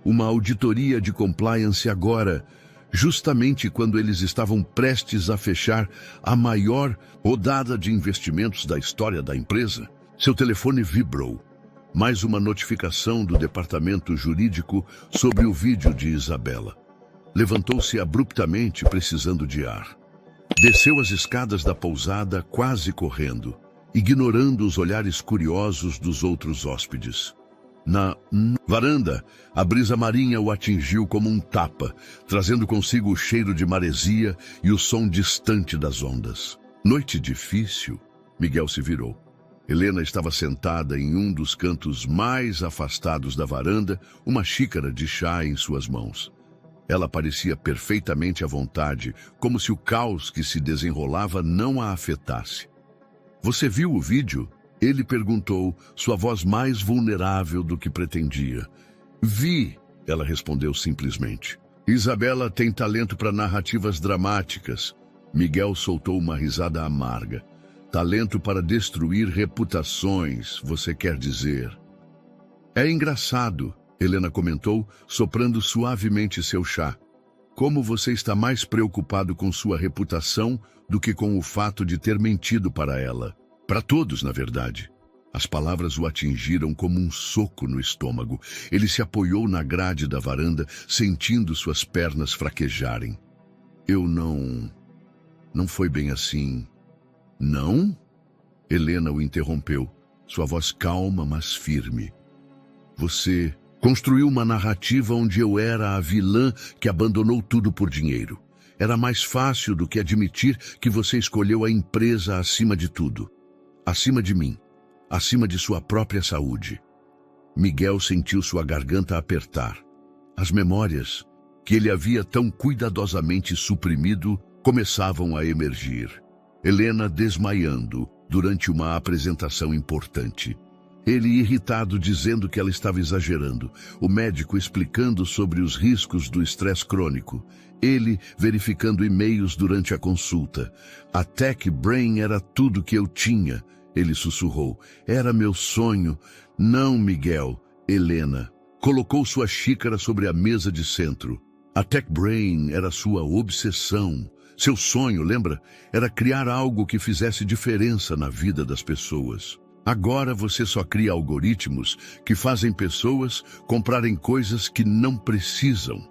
Uma auditoria de compliance agora, justamente quando eles estavam prestes a fechar a maior rodada de investimentos da história da empresa. Seu telefone vibrou. Mais uma notificação do departamento jurídico sobre o vídeo de Isabela. Levantou-se abruptamente, precisando de ar. Desceu as escadas da pousada, quase correndo, ignorando os olhares curiosos dos outros hóspedes. Na varanda, a brisa marinha o atingiu como um tapa, trazendo consigo o cheiro de maresia e o som distante das ondas. Noite difícil, Miguel se virou. Helena estava sentada em um dos cantos mais afastados da varanda, uma xícara de chá em suas mãos. Ela parecia perfeitamente à vontade, como se o caos que se desenrolava não a afetasse. Você viu o vídeo? Ele perguntou, sua voz mais vulnerável do que pretendia. Vi, ela respondeu simplesmente. Isabela tem talento para narrativas dramáticas. Miguel soltou uma risada amarga. Talento para destruir reputações, você quer dizer. É engraçado, Helena comentou, soprando suavemente seu chá. Como você está mais preocupado com sua reputação do que com o fato de ter mentido para ela. Para todos, na verdade. As palavras o atingiram como um soco no estômago. Ele se apoiou na grade da varanda, sentindo suas pernas fraquejarem. Não foi bem assim. Não? Helena o interrompeu, sua voz calma, mas firme. Você construiu uma narrativa onde eu era a vilã que abandonou tudo por dinheiro. Era mais fácil do que admitir que você escolheu a empresa acima de tudo. Acima de mim. Acima de sua própria saúde. Miguel sentiu sua garganta apertar. As memórias, que ele havia tão cuidadosamente suprimido, começavam a emergir. Helena desmaiando durante uma apresentação importante. Ele irritado dizendo que ela estava exagerando. O médico explicando sobre os riscos do estresse crônico. Ele verificando e-mails durante a consulta. A Tech Brain era tudo que eu tinha, ele sussurrou. Era meu sonho. Não, Miguel. Helena colocou sua xícara sobre a mesa de centro. A Tech Brain era sua obsessão. Seu sonho, lembra? Era criar algo que fizesse diferença na vida das pessoas. Agora você só cria algoritmos que fazem pessoas comprarem coisas que não precisam.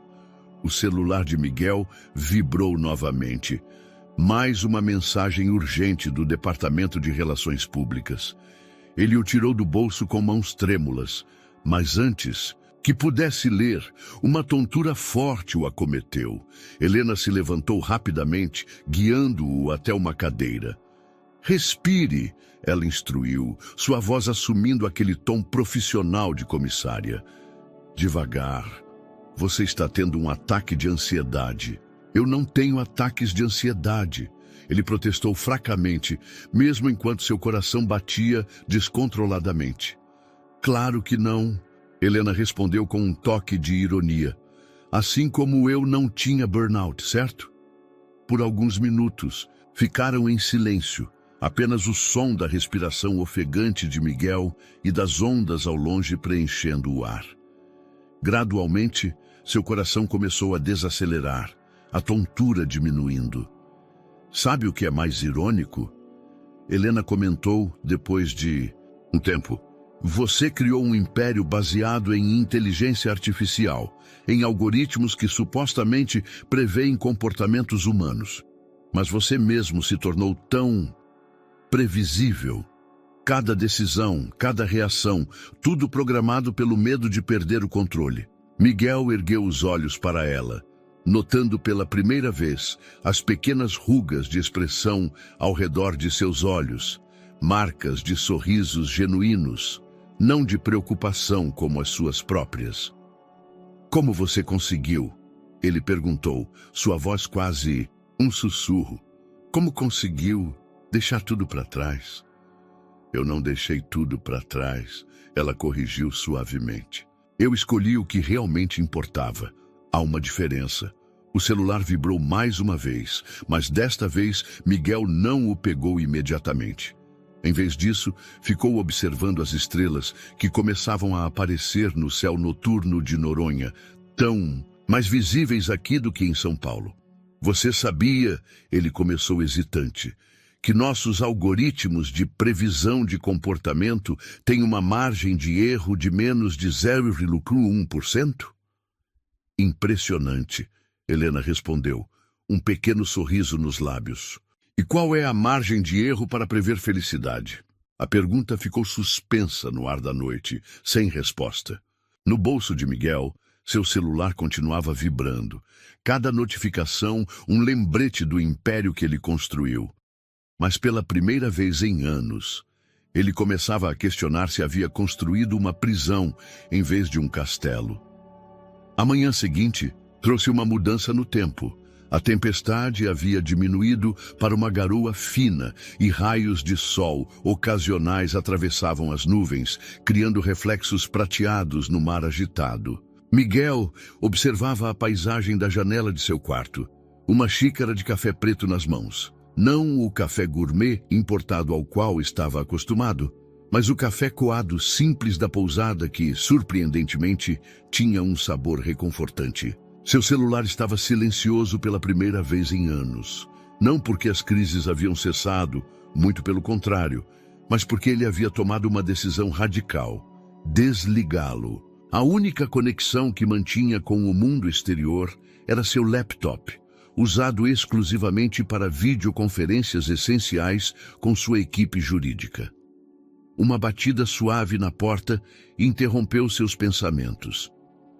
O celular de Miguel vibrou novamente. Mais uma mensagem urgente do Departamento de Relações Públicas. Ele o tirou do bolso com mãos trêmulas, mas antes que pudesse ler, uma tontura forte o acometeu. Helena se levantou rapidamente, guiando-o até uma cadeira. Respire, ela instruiu, sua voz assumindo aquele tom profissional de comissária. Devagar. Você está tendo um ataque de ansiedade. Eu não tenho ataques de ansiedade. Ele protestou fracamente, mesmo enquanto seu coração batia descontroladamente. Claro que não. Helena respondeu com um toque de ironia. Assim como eu não tinha burnout, certo? Por alguns minutos, ficaram em silêncio. Apenas o som da respiração ofegante de Miguel e das ondas ao longe preenchendo o ar. Gradualmente, seu coração começou a desacelerar, a tontura diminuindo. Sabe o que é mais irônico? Helena comentou depois de um tempo. Você criou um império baseado em inteligência artificial, em algoritmos que supostamente preveem comportamentos humanos. Mas você mesmo se tornou tão previsível. Cada decisão, cada reação, tudo programado pelo medo de perder o controle. Miguel ergueu os olhos para ela. notando pela primeira vez as pequenas rugas de expressão ao redor de seus olhos, marcas de sorrisos genuínos, não de preocupação como as suas próprias. "Como você conseguiu?" ele perguntou, sua voz quase um sussurro. "Como conseguiu deixar tudo para trás?" "Eu não deixei tudo para trás", ela corrigiu suavemente. "Eu escolhi o que realmente importava. Há uma diferença." O celular vibrou mais uma vez, mas desta vez Miguel não o pegou imediatamente. Em vez disso, ficou observando as estrelas que começavam a aparecer no céu noturno de Noronha, tão mais visíveis aqui do que em São Paulo. "Você sabia", ele começou hesitante, "que nossos algoritmos de previsão de comportamento têm uma margem de erro de menos de 0,1%? "Impressionante", Helena respondeu, um pequeno sorriso nos lábios. "E qual é a margem de erro para prever felicidade?" A pergunta ficou suspensa no ar da noite, sem resposta. No bolso de Miguel, seu celular continuava vibrando. Cada notificação, um lembrete do império que ele construiu. Mas pela primeira vez em anos, ele começava a questionar se havia construído uma prisão em vez de um castelo. A manhã seguinte trouxe uma mudança no tempo. A tempestade havia diminuído para uma garoa fina e raios de sol ocasionais atravessavam as nuvens, criando reflexos prateados no mar agitado. Miguel observava a paisagem da janela de seu quarto, uma xícara de café preto nas mãos. Não o café gourmet importado ao qual estava acostumado, mas o café coado simples da pousada que, surpreendentemente, tinha um sabor reconfortante. Seu celular estava silencioso pela primeira vez em anos. Não porque as crises haviam cessado, muito pelo contrário, mas porque ele havia tomado uma decisão radical: desligá-lo. A única conexão que mantinha com o mundo exterior era seu laptop, usado exclusivamente para videoconferências essenciais com sua equipe jurídica. Uma batida suave na porta interrompeu seus pensamentos.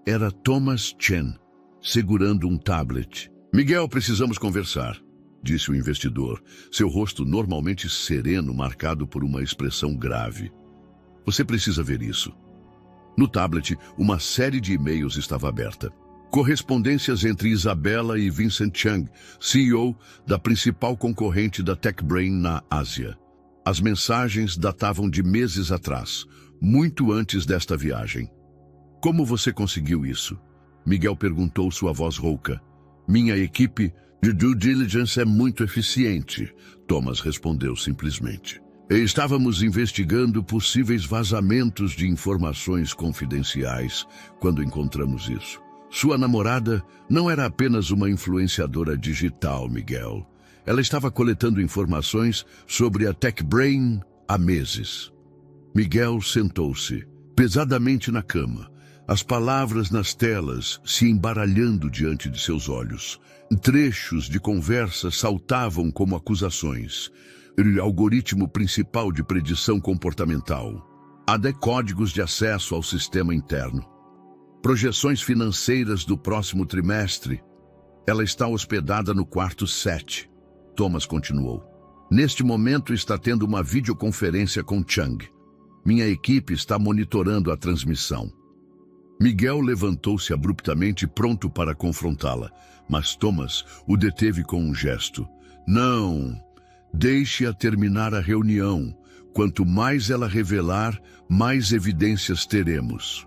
Era Thomas Chen, segurando um tablet. "Miguel, precisamos conversar", disse o investidor, seu rosto normalmente sereno marcado por uma expressão grave. "Você precisa ver isso." No tablet, uma série de e-mails estava aberta. Correspondências entre Isabela e Vincent Chang, CEO da principal concorrente da TechBrain na Ásia. As mensagens datavam de meses atrás, muito antes desta viagem. "Como você conseguiu isso?" Miguel perguntou, sua voz rouca. "Minha equipe de due diligence é muito eficiente", Thomas respondeu simplesmente. "Estávamos investigando possíveis vazamentos de informações confidenciais quando encontramos isso. Sua namorada não era apenas uma influenciadora digital, Miguel. Ela estava coletando informações sobre a TechBrain há meses." Miguel sentou-se, pesadamente na cama, as palavras nas telas se embaralhando diante de seus olhos. Trechos de conversa saltavam como acusações. O algoritmo principal de predição comportamental. AD códigos de acesso ao sistema interno. Projeções financeiras do próximo trimestre. Ela está hospedada no quarto 7. Thomas continuou. "Neste momento está tendo uma videoconferência com Chang. Minha equipe está monitorando a transmissão." Miguel levantou-se abruptamente, pronto para confrontá-la, mas Thomas o deteve com um gesto. "Não, deixe-a terminar a reunião. Quanto mais ela revelar, mais evidências teremos."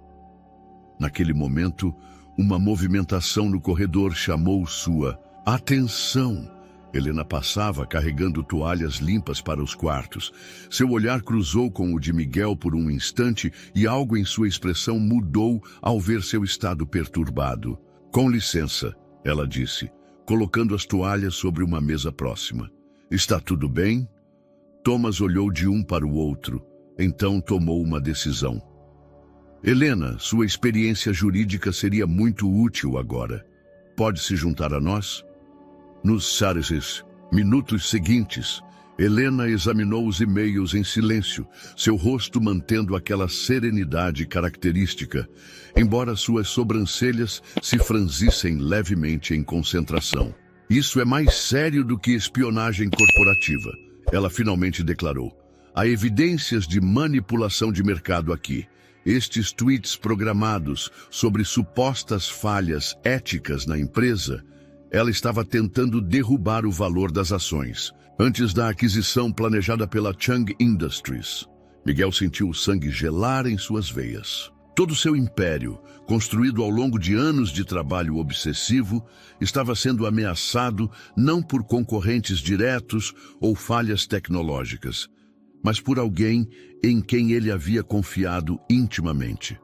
Naquele momento, uma movimentação no corredor chamou sua atenção. Helena passava carregando toalhas limpas para os quartos. Seu olhar cruzou com o de Miguel por um instante e algo em sua expressão mudou ao ver seu estado perturbado. "Com licença", ela disse, colocando as toalhas sobre uma mesa próxima. "Está tudo bem?" Thomas olhou de um para o outro, então tomou uma decisão. "Helena, sua experiência jurídica seria muito útil agora. Pode se juntar a nós?" Nos minutos seguintes, Helena examinou os e-mails em silêncio, seu rosto mantendo aquela serenidade característica, embora suas sobrancelhas se franzissem levemente em concentração. Isso é mais sério do que espionagem corporativa, ela finalmente declarou. Há evidências de manipulação de mercado aqui. Estes tweets programados sobre supostas falhas éticas na empresa, ela estava tentando derrubar o valor das ações. Antes da aquisição planejada pela Chang Industries, Miguel sentiu o sangue gelar em suas veias. Todo seu império, construído ao longo de anos de trabalho obsessivo, estava sendo ameaçado não por concorrentes diretos ou falhas tecnológicas, mas por alguém em quem ele havia confiado intimamente.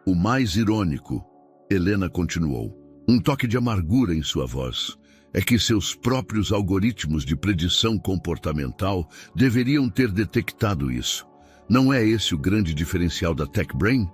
O mais irônico, Helena continuou, um toque de amargura em sua voz, é que seus próprios algoritmos de predição comportamental deveriam ter detectado isso. Não é esse o grande diferencial da TechBrain?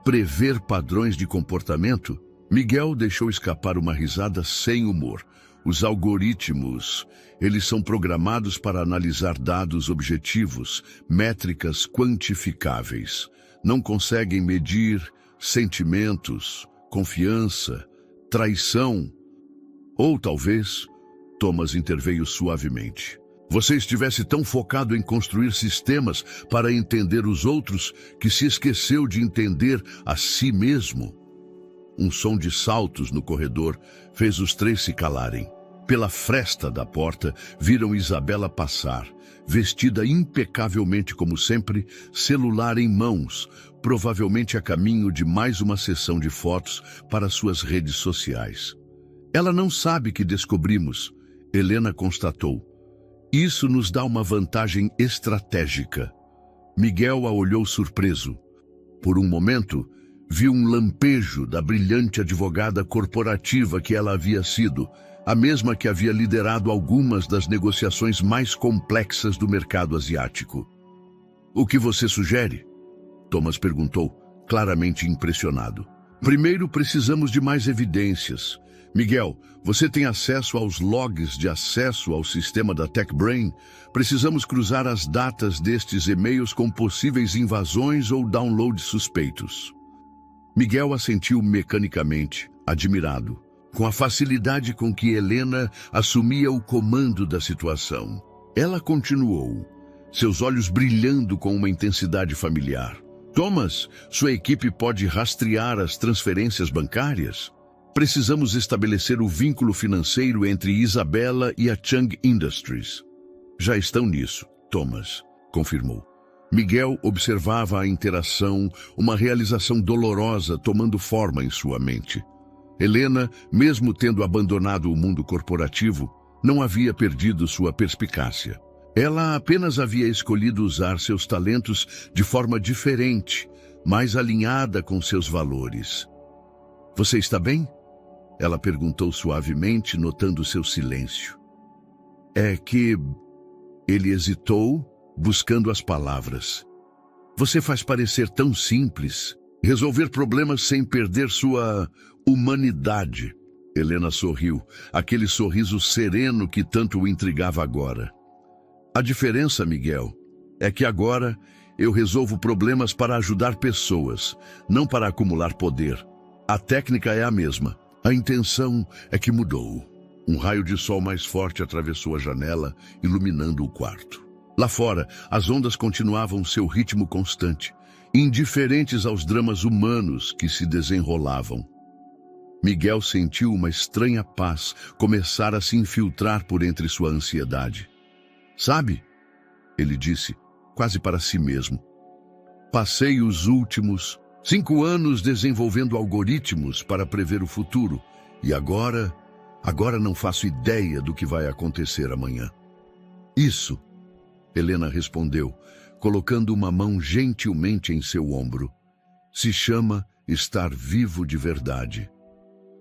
Prever padrões de comportamento? Miguel deixou escapar uma risada sem humor. Os algoritmos, eles são programados para analisar dados objetivos, métricas quantificáveis. Não conseguem medir sentimentos, confiança, traição. Ou talvez, Thomas interveio suavemente. Você estivesse tão focado em construir sistemas para entender os outros que se esqueceu de entender a si mesmo. Um som de saltos no corredor fez os três se calarem. Pela fresta da porta, viram Isabela passar, vestida impecavelmente como sempre, celular em mãos, provavelmente a caminho de mais uma sessão de fotos para suas redes sociais. Ela não sabe que descobrimos, Helena constatou. Isso nos dá uma vantagem estratégica. Miguel a olhou surpreso. Por um momento, viu um lampejo da brilhante advogada corporativa que ela havia sido, a mesma que havia liderado algumas das negociações mais complexas do mercado asiático. O que você sugere? Thomas perguntou, claramente impressionado. Primeiro, precisamos de mais evidências. Miguel, você tem acesso aos logs de acesso ao sistema da TechBrain? Precisamos cruzar as datas destes e-mails com possíveis invasões ou downloads suspeitos. Miguel assentiu mecanicamente, admirado, com a facilidade com que Helena assumia o comando da situação. Ela continuou, seus olhos brilhando com uma intensidade familiar. Thomas, sua equipe pode rastrear as transferências bancárias? Precisamos estabelecer o vínculo financeiro entre Isabela e a Chang Industries. Já estão nisso, Thomas confirmou. Miguel observava a interação, uma realização dolorosa tomando forma em sua mente. Helena, mesmo tendo abandonado o mundo corporativo, não havia perdido sua perspicácia. Ela apenas havia escolhido usar seus talentos de forma diferente, mais alinhada com seus valores. Você está bem? Ela perguntou suavemente, notando seu silêncio. É que... Ele hesitou, buscando as palavras. Você faz parecer tão simples. Resolver problemas sem perder sua humanidade. Helena sorriu, aquele sorriso sereno que tanto o intrigava agora. A diferença, Miguel, é que agora eu resolvo problemas para ajudar pessoas, não para acumular poder. A técnica é a mesma. A intenção é que mudou. Um raio de sol mais forte atravessou a janela, iluminando o quarto. Lá fora, as ondas continuavam seu ritmo constante, indiferentes aos dramas humanos que se desenrolavam. Miguel sentiu uma estranha paz começar a se infiltrar por entre sua ansiedade. Sabe, ele disse, quase para si mesmo, passei os últimos 5 anos desenvolvendo algoritmos para prever o futuro e agora não faço ideia do que vai acontecer amanhã. Isso, Helena respondeu, colocando uma mão gentilmente em seu ombro, se chama estar vivo de verdade.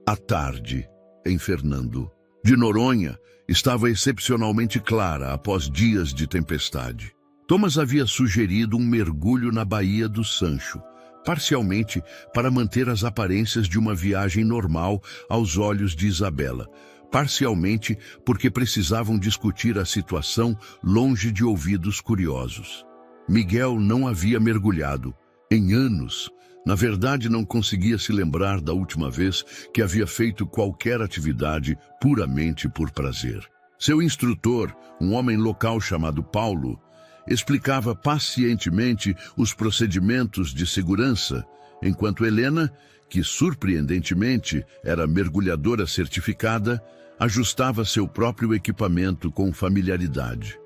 À tarde, em Fernando, de Noronha, estava excepcionalmente clara após dias de tempestade. Thomas havia sugerido um mergulho na Baía do Sancho, parcialmente para manter as aparências de uma viagem normal aos olhos de Isabela, parcialmente porque precisavam discutir a situação longe de ouvidos curiosos. Miguel não havia mergulhado em anos. Na verdade, não conseguia se lembrar da última vez que havia feito qualquer atividade puramente por prazer. Seu instrutor, um homem local chamado Paulo, explicava pacientemente os procedimentos de segurança, enquanto Helena, que surpreendentemente era mergulhadora certificada, ajustava seu próprio equipamento com familiaridade.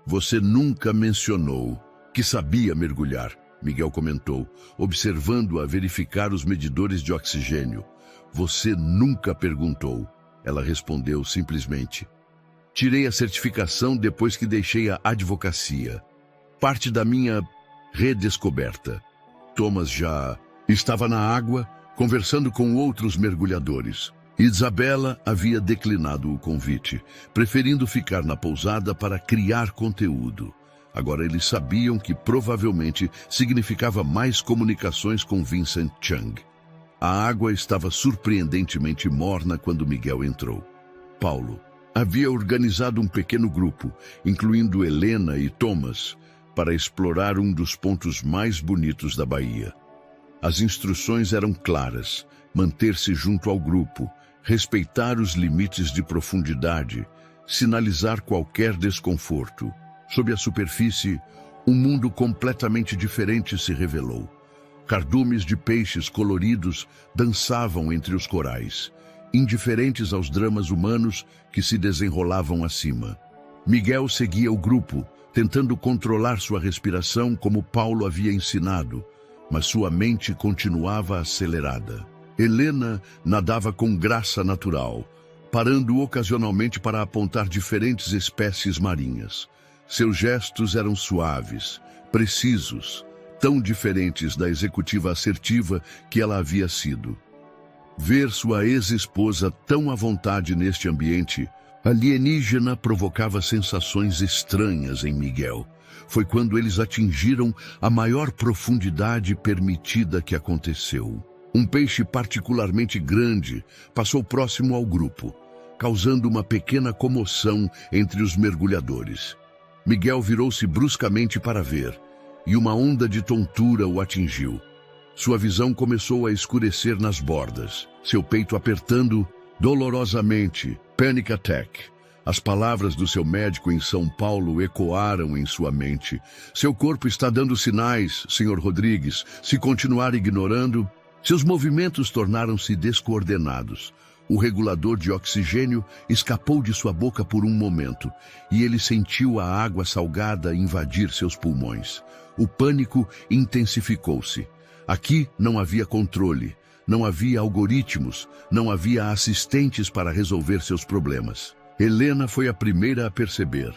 "Você nunca mencionou que sabia mergulhar", Miguel comentou, observando-a verificar os medidores de oxigênio. "Você nunca perguntou", ela respondeu simplesmente. "Tirei a certificação depois que deixei a advocacia. Parte da minha redescoberta." Thomas já estava na água, conversando com outros mergulhadores. Isabela havia declinado o convite, preferindo ficar na pousada para criar conteúdo. Agora eles sabiam que provavelmente significava mais comunicações com Vincent Chang. A água estava surpreendentemente morna quando Miguel entrou. Paulo havia organizado um pequeno grupo, incluindo Helena e Thomas, para explorar um dos pontos mais bonitos da baía. As instruções eram claras: manter-se junto ao grupo, respeitar os limites de profundidade, sinalizar qualquer desconforto. Sob a superfície, um mundo completamente diferente se revelou. Cardumes de peixes coloridos dançavam entre os corais, indiferentes aos dramas humanos que se desenrolavam acima. Miguel seguia o grupo, tentando controlar sua respiração como Paulo havia ensinado, mas sua mente continuava acelerada. Helena nadava com graça natural, parando ocasionalmente para apontar diferentes espécies marinhas. Seus gestos eram suaves, precisos, tão diferentes da executiva assertiva que ela havia sido. Ver sua ex-esposa tão à vontade neste ambiente alienígena provocava sensações estranhas em Miguel. Foi quando eles atingiram a maior profundidade permitida que aconteceu. Um peixe particularmente grande passou próximo ao grupo, causando uma pequena comoção entre os mergulhadores. Miguel virou-se bruscamente para ver, e uma onda de tontura o atingiu. Sua visão começou a escurecer nas bordas, seu peito apertando dolorosamente. Panic attack. As palavras do seu médico em São Paulo ecoaram em sua mente. "Seu corpo está dando sinais, Sr. Rodrigues. Se continuar ignorando..." Seus movimentos tornaram-se descoordenados. O regulador de oxigênio escapou de sua boca por um momento, e ele sentiu a água salgada invadir seus pulmões. O pânico intensificou-se. Aqui não havia controle, não havia algoritmos, não havia assistentes para resolver seus problemas. Helena foi a primeira a perceber.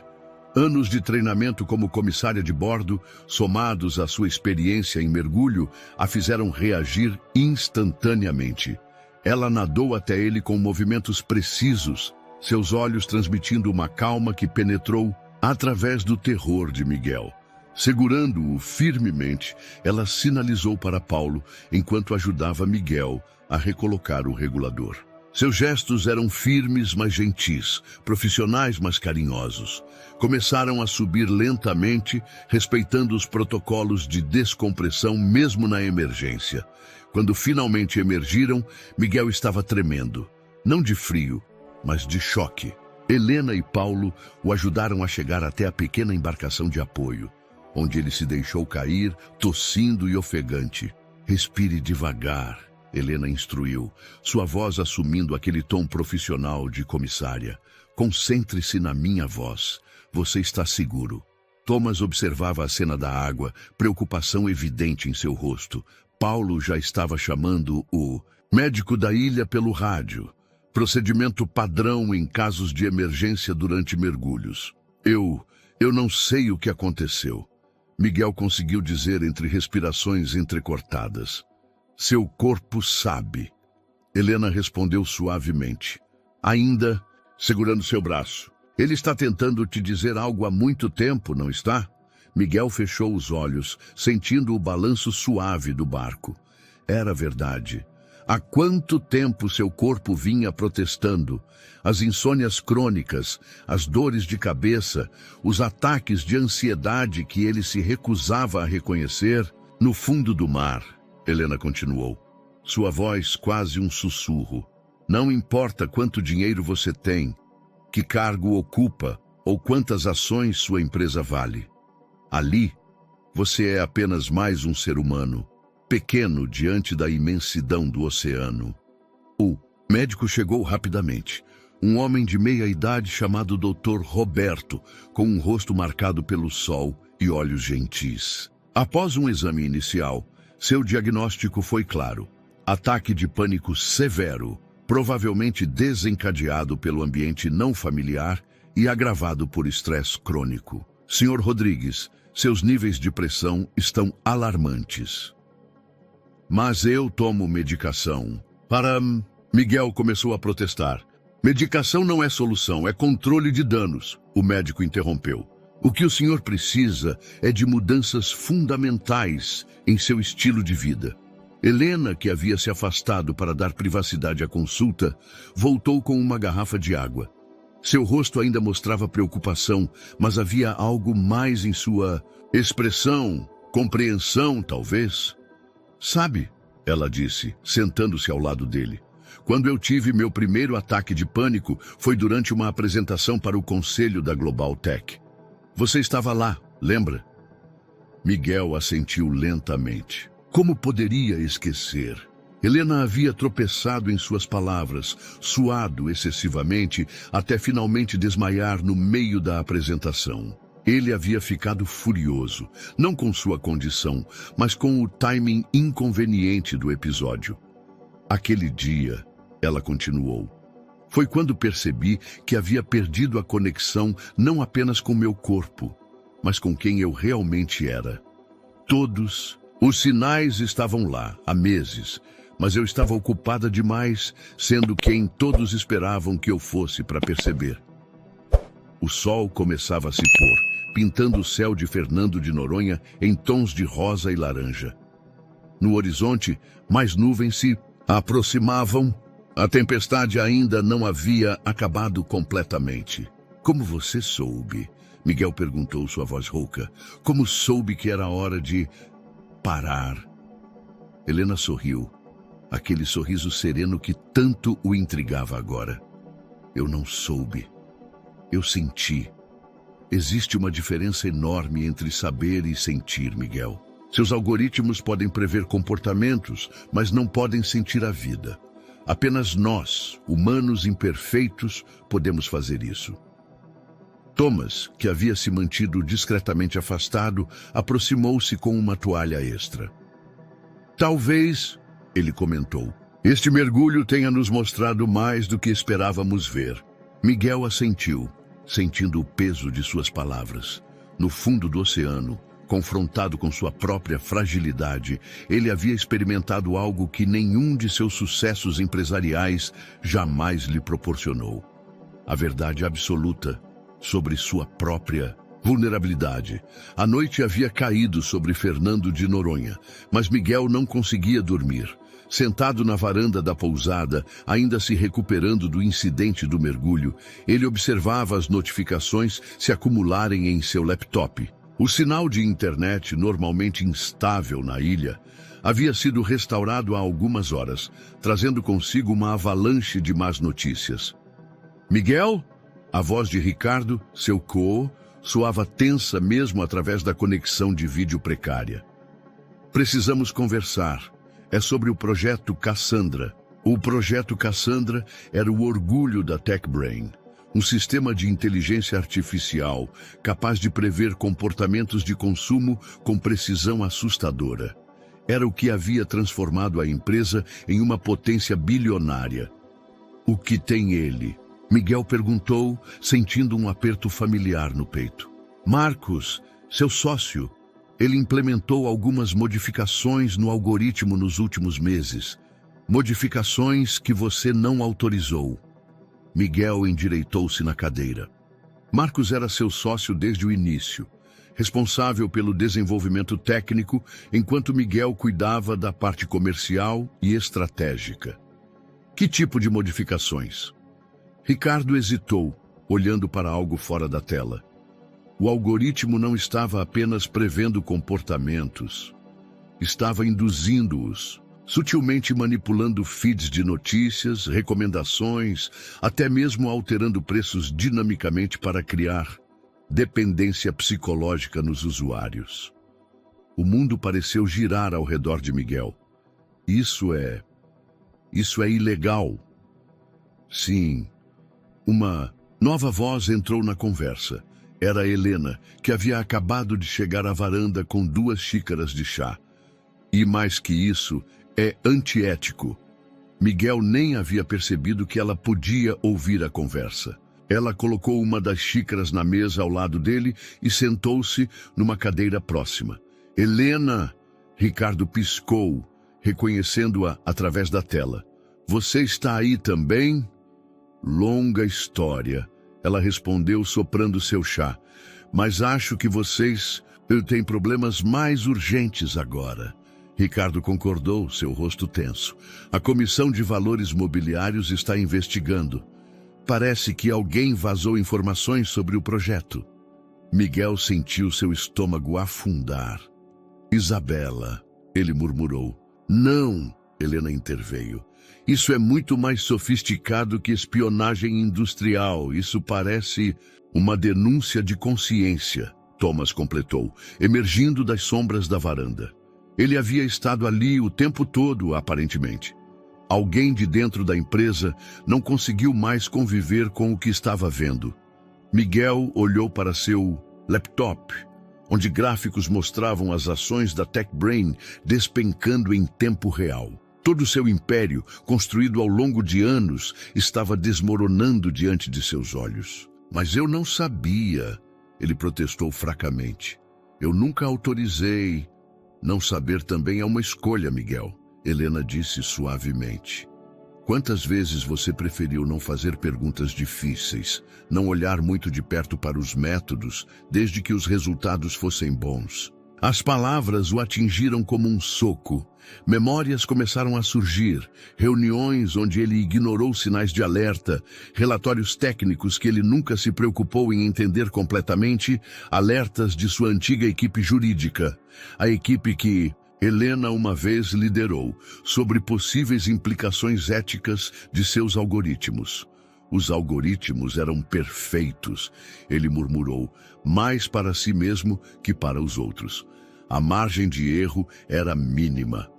Anos de treinamento como comissária de bordo, somados à sua experiência em mergulho, a fizeram reagir instantaneamente. Ela nadou até ele com movimentos precisos, seus olhos transmitindo uma calma que penetrou através do terror de Miguel. Segurando-o firmemente, ela sinalizou para Paulo, enquanto ajudava Miguel a recolocar o regulador. Seus gestos eram firmes, mas gentis, profissionais, mas carinhosos. Começaram a subir lentamente, respeitando os protocolos de descompressão mesmo na emergência. Quando finalmente emergiram, Miguel estava tremendo, não de frio, mas de choque. Helena e Paulo o ajudaram a chegar até a pequena embarcação de apoio, onde ele se deixou cair, tossindo e ofegante. "Respire devagar", Helena instruiu, sua voz assumindo aquele tom profissional de comissária. "Concentre-se na minha voz. Você está seguro." Thomas observava a cena da água, preocupação evidente em seu rosto. Paulo já estava chamando o médico da ilha pelo rádio. Procedimento padrão em casos de emergência durante mergulhos. Eu não sei o que aconteceu", Miguel conseguiu dizer entre respirações entrecortadas. "Seu corpo sabe." Helena respondeu suavemente, ainda segurando seu braço. "Ele está tentando te dizer algo há muito tempo, não está?" Miguel fechou os olhos, sentindo o balanço suave do barco. Era verdade. Há quanto tempo seu corpo vinha protestando? As insônias crônicas, as dores de cabeça, os ataques de ansiedade que ele se recusava a reconhecer. No fundo do mar, Helena continuou, sua voz quase um sussurro. Não importa quanto dinheiro você tem, que cargo ocupa ou quantas ações sua empresa vale. Ali, você é apenas mais um ser humano, pequeno diante da imensidão do oceano. O médico chegou rapidamente. Um homem de meia idade chamado Dr. Roberto, com um rosto marcado pelo sol e olhos gentis. Após um exame inicial, seu diagnóstico foi claro. Ataque de pânico severo, provavelmente desencadeado pelo ambiente não familiar e agravado por estresse crônico. Sr. Rodrigues, seus níveis de pressão estão alarmantes. Mas eu tomo medicação. Miguel começou a protestar. Medicação não é solução, é controle de danos, o médico interrompeu. O que o senhor precisa é de mudanças fundamentais em seu estilo de vida. Helena, que havia se afastado para dar privacidade à consulta, voltou com uma garrafa de água. Seu rosto ainda mostrava preocupação, mas havia algo mais em sua expressão, compreensão, talvez. Sabe, ela disse, sentando-se ao lado dele. Quando eu tive meu primeiro ataque de pânico, foi durante uma apresentação para o conselho da Global Tech. Você estava lá, lembra? Miguel assentiu lentamente. Como poderia esquecer? Helena havia tropeçado em suas palavras, suado excessivamente, até finalmente desmaiar no meio da apresentação. Ele havia ficado furioso, não com sua condição, mas com o timing inconveniente do episódio. Aquele dia, ela continuou, foi quando percebi que havia perdido a conexão não apenas com meu corpo, mas com quem eu realmente era. Todos os sinais estavam lá, há meses, mas eu estava ocupada demais, sendo quem todos esperavam que eu fosse para perceber. O sol começava a se pôr, pintando o céu de Fernando de Noronha em tons de rosa e laranja. No horizonte, mais nuvens se aproximavam. A tempestade ainda não havia acabado completamente. Como você soube? Miguel perguntou, sua voz rouca. Como soube que era hora de parar? Helena sorriu, aquele sorriso sereno que tanto o intrigava agora. Eu não soube. Eu senti. Existe uma diferença enorme entre saber e sentir, Miguel. Seus algoritmos podem prever comportamentos, mas não podem sentir a vida. Apenas nós, humanos imperfeitos, podemos fazer isso. Thomas, que havia se mantido discretamente afastado, aproximou-se com uma toalha extra. Talvez, ele comentou, este mergulho tenha nos mostrado mais do que esperávamos ver. Miguel assentiu, sentindo o peso de suas palavras. No fundo do oceano, confrontado com sua própria fragilidade, ele havia experimentado algo que nenhum de seus sucessos empresariais jamais lhe proporcionou. A verdade absoluta sobre sua própria vulnerabilidade. A noite havia caído sobre Fernando de Noronha, mas Miguel não conseguia dormir. Sentado na varanda da pousada, ainda se recuperando do incidente do mergulho, ele observava as notificações se acumularem em seu laptop. O sinal de internet, normalmente instável na ilha, havia sido restaurado há algumas horas, trazendo consigo uma avalanche de más notícias. Miguel? A voz de Ricardo, seu co, soava tensa mesmo através da conexão de vídeo precária. Precisamos conversar. É sobre o projeto Cassandra. O projeto Cassandra era o orgulho da TechBrain. Um sistema de inteligência artificial capaz de prever comportamentos de consumo com precisão assustadora. Era o que havia transformado a empresa em uma potência bilionária. O que tem ele? Miguel perguntou, sentindo um aperto familiar no peito. Marcos, seu sócio, ele implementou algumas modificações no algoritmo nos últimos meses. Modificações que você não autorizou. Miguel endireitou-se na cadeira. Marcos era seu sócio desde o início. responsável pelo desenvolvimento técnico, enquanto Miguel cuidava da parte comercial e estratégica. Que tipo de modificações? Ricardo hesitou, olhando para algo fora da tela. O algoritmo não estava apenas prevendo comportamentos, estava induzindo-os, sutilmente manipulando feeds de notícias, recomendações, até mesmo alterando preços dinamicamente para criar dependência psicológica nos usuários. O mundo pareceu girar ao redor de Miguel. Isso é ilegal. Sim, uma nova voz entrou na conversa. Era Helena, que havia acabado de chegar à varanda com 2 xícaras de chá. E mais que isso, é antiético. Miguel nem havia percebido que ela podia ouvir a conversa. Ela colocou uma das xícaras na mesa ao lado dele e sentou-se numa cadeira próxima. Helena! Ricardo piscou, reconhecendo-a através da tela. Você está aí também? Longa história. Ela respondeu soprando seu chá. Mas acho que vocês têm problemas mais urgentes agora. Ricardo concordou, seu rosto tenso. A Comissão de Valores Mobiliários está investigando. Parece que alguém vazou informações sobre o projeto. Miguel sentiu seu estômago afundar. Isabela, ele murmurou. Não, Helena interveio. Isso é muito mais sofisticado que espionagem industrial. Isso parece uma denúncia de consciência, Thomas completou, emergindo das sombras da varanda. Ele havia estado ali o tempo todo, aparentemente. Alguém de dentro da empresa não conseguiu mais conviver com o que estava vendo. Miguel olhou para seu laptop, onde gráficos mostravam as ações da TechBrain despencando em tempo real. Todo seu império, construído ao longo de anos, estava desmoronando diante de seus olhos. Mas eu não sabia, ele protestou fracamente. Eu nunca autorizei. Não saber também é uma escolha, Miguel. Helena disse suavemente. Quantas vezes você preferiu não fazer perguntas difíceis, não olhar muito de perto para os métodos, desde que os resultados fossem bons? As palavras o atingiram como um soco. Memórias começaram a surgir, reuniões onde ele ignorou sinais de alerta, relatórios técnicos que ele nunca se preocupou em entender completamente, alertas de sua antiga equipe jurídica, a equipe que Helena uma vez liderou, sobre possíveis implicações éticas de seus algoritmos. Os algoritmos eram perfeitos, ele murmurou, mais para si mesmo que para os outros. A margem de erro era mínima.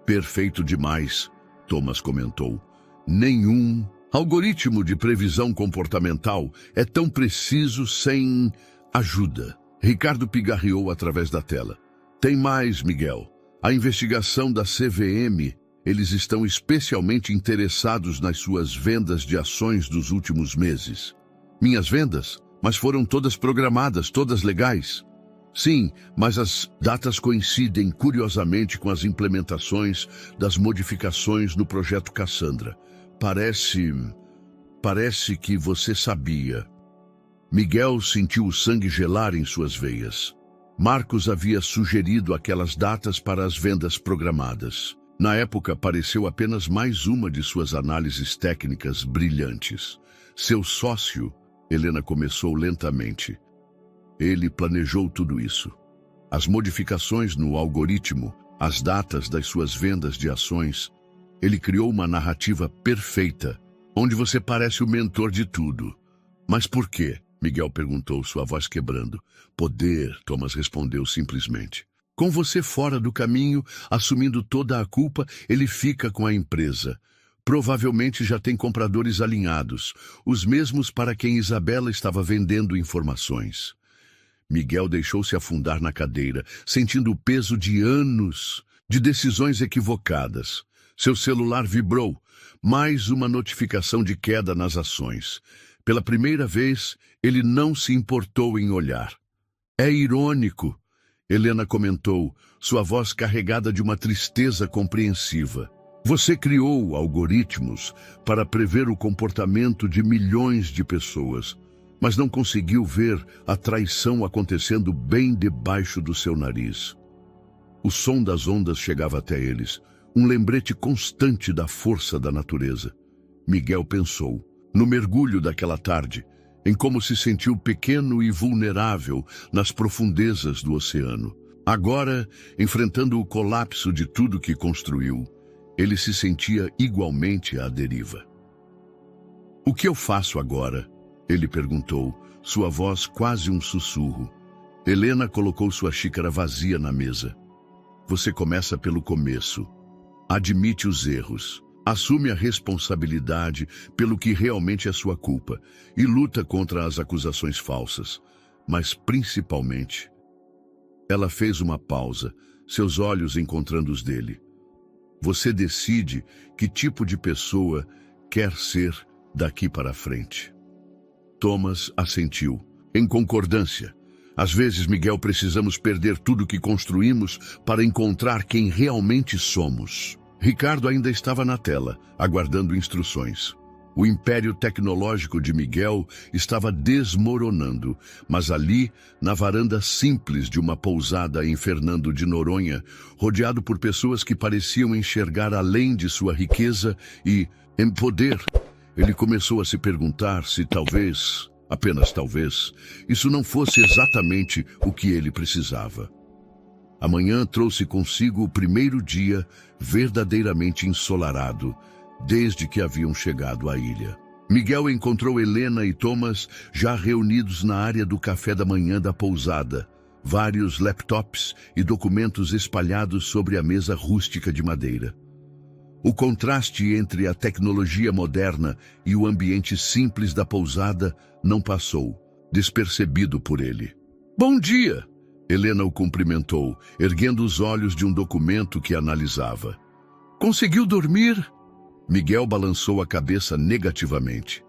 Perfeito demais, Thomas comentou. Nenhum algoritmo de previsão comportamental é tão preciso sem ajuda. Ricardo pigarreou através da tela. Tem mais, Miguel. A investigação da CVM, eles estão especialmente interessados nas suas vendas de ações dos últimos meses. Minhas vendas? Mas foram todas programadas, todas legais. Sim, mas as datas coincidem curiosamente com as implementações das modificações no projeto Cassandra. Parece que você sabia. Miguel sentiu o sangue gelar em suas veias. Marcos havia sugerido aquelas datas para as vendas programadas. Na época, pareceu apenas mais uma de suas análises técnicas brilhantes. Seu sócio, Helena começou lentamente. Ele planejou tudo isso. As modificações no algoritmo, as datas das suas vendas de ações. Ele criou uma narrativa perfeita, onde você parece o mentor de tudo. Mas por quê? Miguel perguntou, sua voz quebrando. Poder, Thomas respondeu simplesmente. Com você fora do caminho, assumindo toda a culpa, ele fica com a empresa. Provavelmente já tem compradores alinhados, os mesmos para quem Isabela estava vendendo informações. Miguel deixou-se afundar na cadeira, sentindo o peso de anos de decisões equivocadas. Seu celular vibrou, mais uma notificação de queda nas ações. Pela primeira vez, ele não se importou em olhar. É irônico, Helena comentou, sua voz carregada de uma tristeza compreensiva. Você criou algoritmos para prever o comportamento de milhões de pessoas. mas não conseguiu ver a traição acontecendo bem debaixo do seu nariz. O som das ondas chegava até eles, um lembrete constante da força da natureza. Miguel pensou, no mergulho daquela tarde, em como se sentiu pequeno e vulnerável nas profundezas do oceano. Agora, enfrentando o colapso de tudo que construiu, ele se sentia igualmente à deriva. "O que eu faço agora?" ele perguntou, sua voz quase um sussurro. Helena colocou sua xícara vazia na mesa. "Você começa pelo começo. Admite os erros. Assume a responsabilidade pelo que realmente é sua culpa e luta contra as acusações falsas. Mas principalmente..." Ela fez uma pausa, seus olhos encontrando os dele. "Você decide que tipo de pessoa quer ser daqui para frente." Thomas assentiu, em concordância. Às vezes, Miguel, precisamos perder tudo que construímos para encontrar quem realmente somos. Ricardo ainda estava na tela, aguardando instruções. O império tecnológico de Miguel estava desmoronando, mas ali, na varanda simples de uma pousada em Fernando de Noronha, rodeado por pessoas que pareciam enxergar além de sua riqueza e, em poder, ele começou a se perguntar se talvez, apenas talvez, isso não fosse exatamente o que ele precisava. Amanhã trouxe consigo o primeiro dia verdadeiramente ensolarado, desde que haviam chegado à ilha. Miguel encontrou Helena e Thomas já reunidos na área do café da manhã da pousada, vários laptops e documentos espalhados sobre a mesa rústica de madeira. O contraste entre a tecnologia moderna e o ambiente simples da pousada não passou, despercebido por ele. "Bom dia!" Helena o cumprimentou, erguendo os olhos de um documento que analisava. "Conseguiu dormir?" Miguel balançou a cabeça negativamente.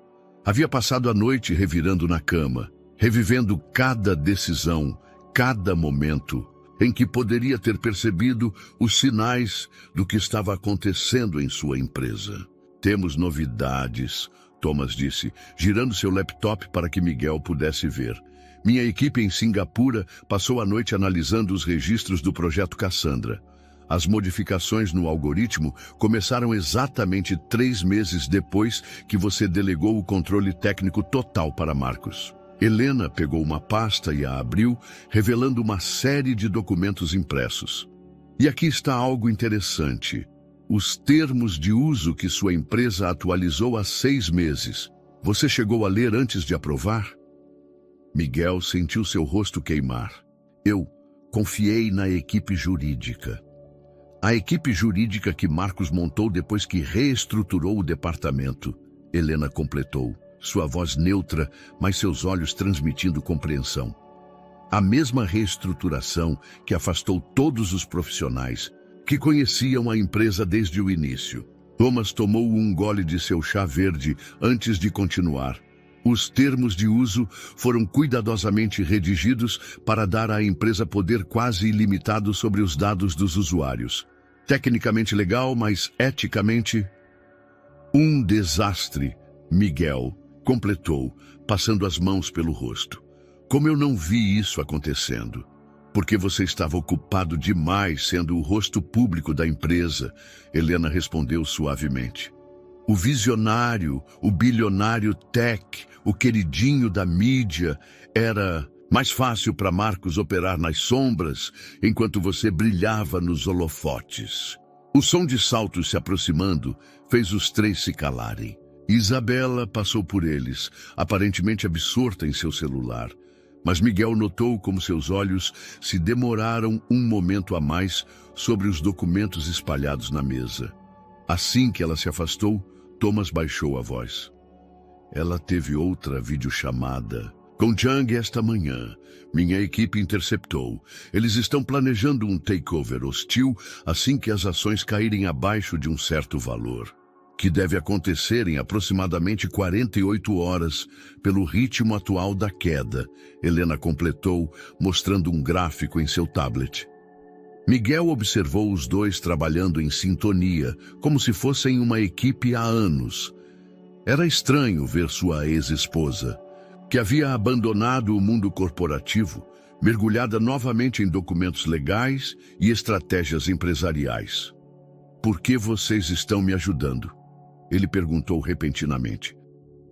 Havia passado a noite revirando na cama, revivendo cada decisão, cada momento em que poderia ter percebido os sinais do que estava acontecendo em sua empresa. "Temos novidades", Thomas disse, girando seu laptop para que Miguel pudesse ver. "Minha equipe em Singapura passou a noite analisando os registros do projeto Cassandra. As modificações no algoritmo começaram exatamente 3 meses depois que você delegou o controle técnico total para Marcos." Helena pegou uma pasta e a abriu, revelando uma série de documentos impressos. "E aqui está algo interessante. Os termos de uso que sua empresa atualizou há 6 meses. Você chegou a ler antes de aprovar?" Miguel sentiu seu rosto queimar. "Eu confiei na equipe jurídica." "A equipe jurídica que Marcos montou depois que reestruturou o departamento", Helena completou, sua voz neutra, mas seus olhos transmitindo compreensão. "A mesma reestruturação que afastou todos os profissionais que conheciam a empresa desde o início." Thomas tomou um gole de seu chá verde antes de continuar. "Os termos de uso foram cuidadosamente redigidos para dar à empresa poder quase ilimitado sobre os dados dos usuários. Tecnicamente legal, mas eticamente... um desastre", Miguel completou, passando as mãos pelo rosto. "Como eu não vi isso acontecendo?" "Porque você estava ocupado demais sendo o rosto público da empresa", Helena respondeu suavemente. "O visionário, o bilionário tech, o queridinho da mídia, era mais fácil para Marcos operar nas sombras, enquanto você brilhava nos holofotes." O som de saltos se aproximando fez os 3 se calarem. Isabela passou por eles, aparentemente absorta em seu celular. Mas Miguel notou como seus olhos se demoraram um momento a mais sobre os documentos espalhados na mesa. Assim que ela se afastou, Thomas baixou a voz. "Ela teve outra videochamada com Zhang esta manhã. Minha equipe interceptou. Eles estão planejando um takeover hostil assim que as ações caírem abaixo de um certo valor, que deve acontecer em aproximadamente 48 horas, pelo ritmo atual da queda", Helena completou, mostrando um gráfico em seu tablet. Miguel observou os dois trabalhando em sintonia, como se fossem uma equipe há anos. Era estranho ver sua ex-esposa, que havia abandonado o mundo corporativo, mergulhada novamente em documentos legais e estratégias empresariais. "Por que vocês estão me ajudando?" Ele perguntou repentinamente.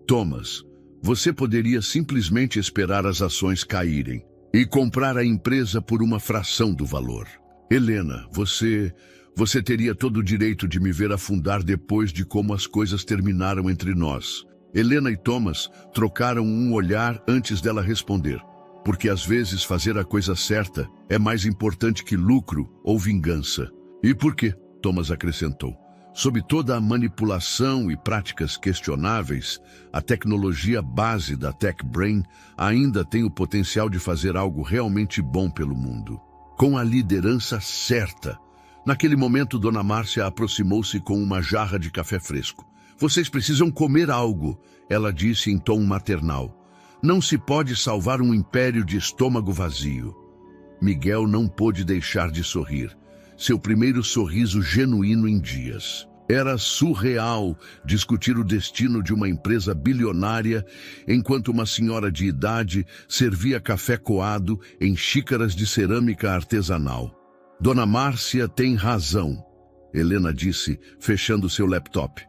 "Thomas, você poderia simplesmente esperar as ações caírem e comprar a empresa por uma fração do valor. Helena, você teria todo o direito de me ver afundar depois de como as coisas terminaram entre nós." Helena e Thomas trocaram um olhar antes dela responder, porque às vezes fazer a coisa certa é mais importante que lucro ou vingança. "E por quê?" Thomas acrescentou. "Sob toda a manipulação e práticas questionáveis, a tecnologia base da Tech Brain ainda tem o potencial de fazer algo realmente bom pelo mundo. Com a liderança certa." Naquele momento, Dona Márcia aproximou-se com uma jarra de café fresco. "Vocês precisam comer algo," ela disse em tom maternal. "Não se pode salvar um império de estômago vazio." Miguel não pôde deixar de sorrir. Seu primeiro sorriso genuíno em dias. Era surreal discutir o destino de uma empresa bilionária enquanto uma senhora de idade servia café coado em xícaras de cerâmica artesanal. "Dona Márcia tem razão," Helena disse, fechando seu laptop.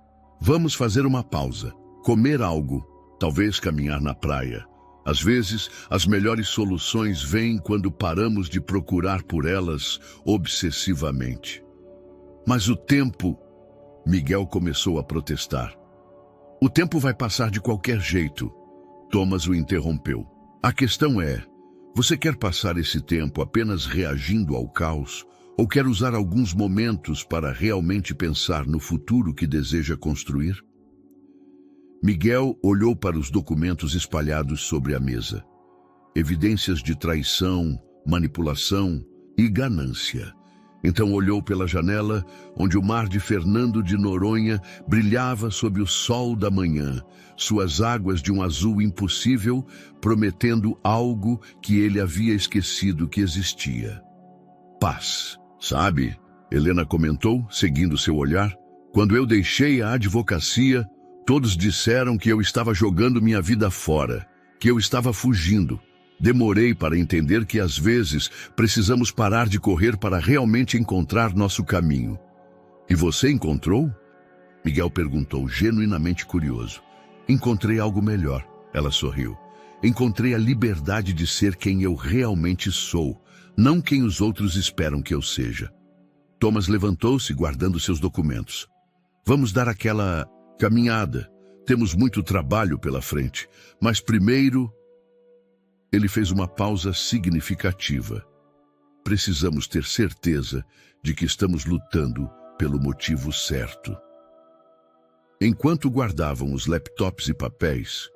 "Vamos fazer uma pausa, comer algo, talvez caminhar na praia. Às vezes, as melhores soluções vêm quando paramos de procurar por elas obsessivamente." "Mas o tempo..." Miguel começou a protestar. "O tempo vai passar de qualquer jeito." Thomas o interrompeu. "A questão é, você quer passar esse tempo apenas reagindo ao caos ou quer usar alguns momentos para realmente pensar no futuro que deseja construir?" Miguel olhou para os documentos espalhados sobre a mesa. Evidências de traição, manipulação e ganância. Então olhou pela janela, onde o mar de Fernando de Noronha brilhava sob o sol da manhã, suas águas de um azul impossível, prometendo algo que ele havia esquecido que existia. "Paz, sabe?" Helena comentou, seguindo seu olhar. "Quando eu deixei a advocacia, todos disseram que eu estava jogando minha vida fora, que eu estava fugindo. Demorei para entender que às vezes precisamos parar de correr para realmente encontrar nosso caminho." "E você encontrou?" Miguel perguntou, genuinamente curioso. "Encontrei algo melhor," ela sorriu. "Encontrei a liberdade de ser quem eu realmente sou, não quem os outros esperam que eu seja." Thomas levantou-se, guardando seus documentos. "Vamos dar aquela caminhada. Temos muito trabalho pela frente, mas primeiro..." Ele fez uma pausa significativa. "Precisamos ter certeza de que estamos lutando pelo motivo certo." Enquanto guardavam os laptops e papéis,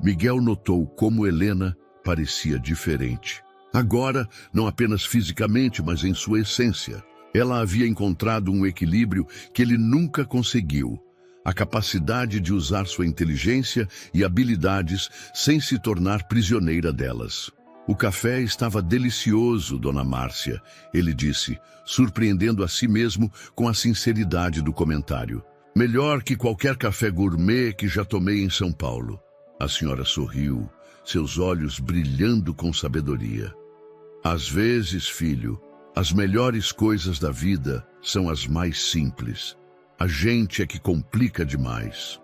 Miguel notou como Helena parecia diferente. Agora, não apenas fisicamente, mas em sua essência. Ela havia encontrado um equilíbrio que ele nunca conseguiu. A capacidade de usar sua inteligência e habilidades sem se tornar prisioneira delas. "O café estava delicioso, Dona Márcia," ele disse, surpreendendo a si mesmo com a sinceridade do comentário. "Melhor que qualquer café gourmet que já tomei em São Paulo." A senhora sorriu, seus olhos brilhando com sabedoria. "Às vezes, filho, as melhores coisas da vida são as mais simples. A gente é que complica demais."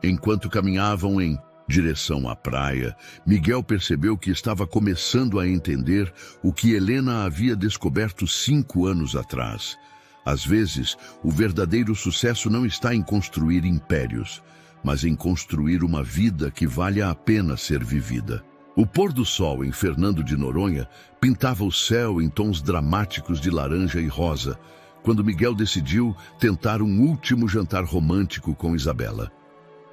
Enquanto caminhavam em direção à praia, Miguel percebeu que estava começando a entender o que Helena havia descoberto 5 anos atrás. Às vezes, o verdadeiro sucesso não está em construir impérios, mas em construir uma vida que vale a pena ser vivida. O pôr do sol em Fernando de Noronha pintava o céu em tons dramáticos de laranja e rosa, quando Miguel decidiu tentar um último jantar romântico com Isabela.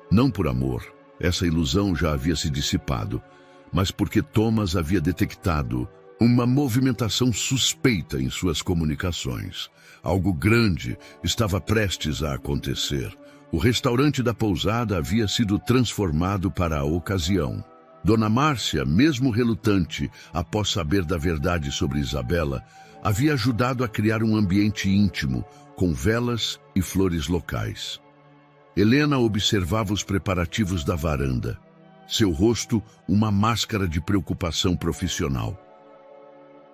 Não por amor, essa ilusão já havia se dissipado, mas porque Thomas havia detectado uma movimentação suspeita em suas comunicações. Algo grande estava prestes a acontecer. O restaurante da pousada havia sido transformado para a ocasião. Dona Márcia, mesmo relutante após saber da verdade sobre Isabela, havia ajudado a criar um ambiente íntimo, com velas e flores locais. Helena observava os preparativos da varanda. seu rosto uma máscara de preocupação profissional.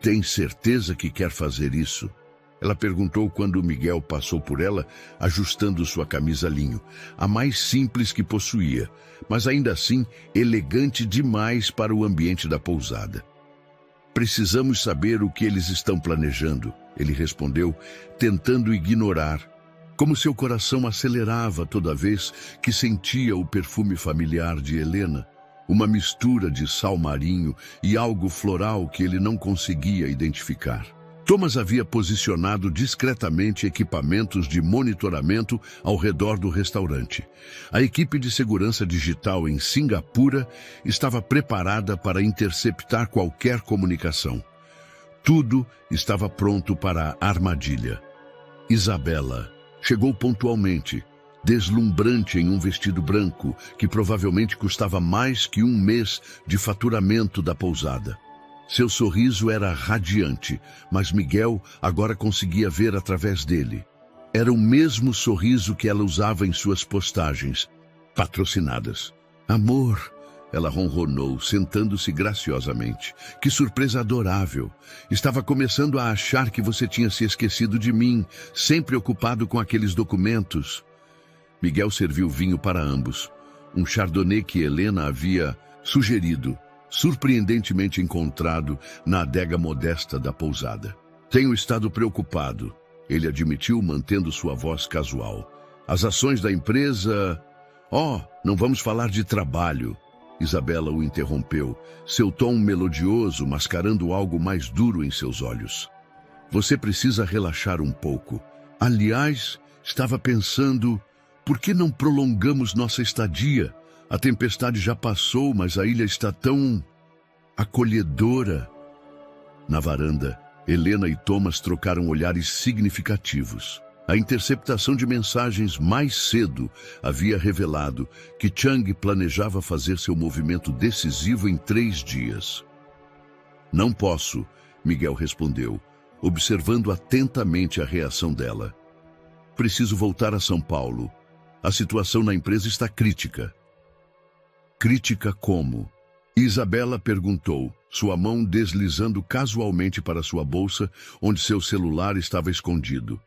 Tem certeza que quer fazer isso? Ela perguntou quando Miguel passou por ela, ajustando sua camisa linho, a mais simples que possuía, mas ainda assim elegante demais para o ambiente da pousada. Precisamos saber o que eles estão planejando, ele respondeu, tentando ignorar, como seu coração acelerava toda vez que sentia o perfume familiar de Helena, uma mistura de sal marinho e algo floral que ele não conseguia identificar. Thomas havia posicionado discretamente equipamentos de monitoramento ao redor do restaurante. A equipe de segurança digital em Singapura estava preparada para interceptar qualquer comunicação. Tudo estava pronto para a armadilha. Isabela chegou pontualmente, deslumbrante em um vestido branco que provavelmente custava mais que um mês de faturamento da pousada. Seu sorriso era radiante, mas Miguel agora conseguia ver através dele. Era o mesmo sorriso que ela usava em suas postagens, patrocinadas. Amor, ela ronronou, sentando-se graciosamente. Que surpresa adorável. Estava começando a achar que você tinha se esquecido de mim, sempre ocupado com aqueles documentos. Miguel serviu vinho para ambos. Um chardonnay que Helena havia sugerido, surpreendentemente encontrado na adega modesta da pousada. Tenho estado preocupado, ele admitiu, mantendo sua voz casual. As ações da empresa... não vamos falar de trabalho. Isabela o interrompeu, seu tom melodioso mascarando algo mais duro em seus olhos. Você precisa relaxar um pouco. Aliás, estava pensando, por que não prolongamos nossa estadia? A tempestade já passou, mas a ilha está tão acolhedora. Na varanda, Helena e Thomas trocaram olhares significativos. A interceptação de mensagens mais cedo havia revelado que Chang planejava fazer seu movimento decisivo em 3 dias. Não posso, Miguel respondeu, observando atentamente a reação dela. Preciso voltar a São Paulo. A situação na empresa está crítica. Crítica como? Isabela perguntou, sua mão deslizando casualmente para sua bolsa, onde seu celular estava escondido.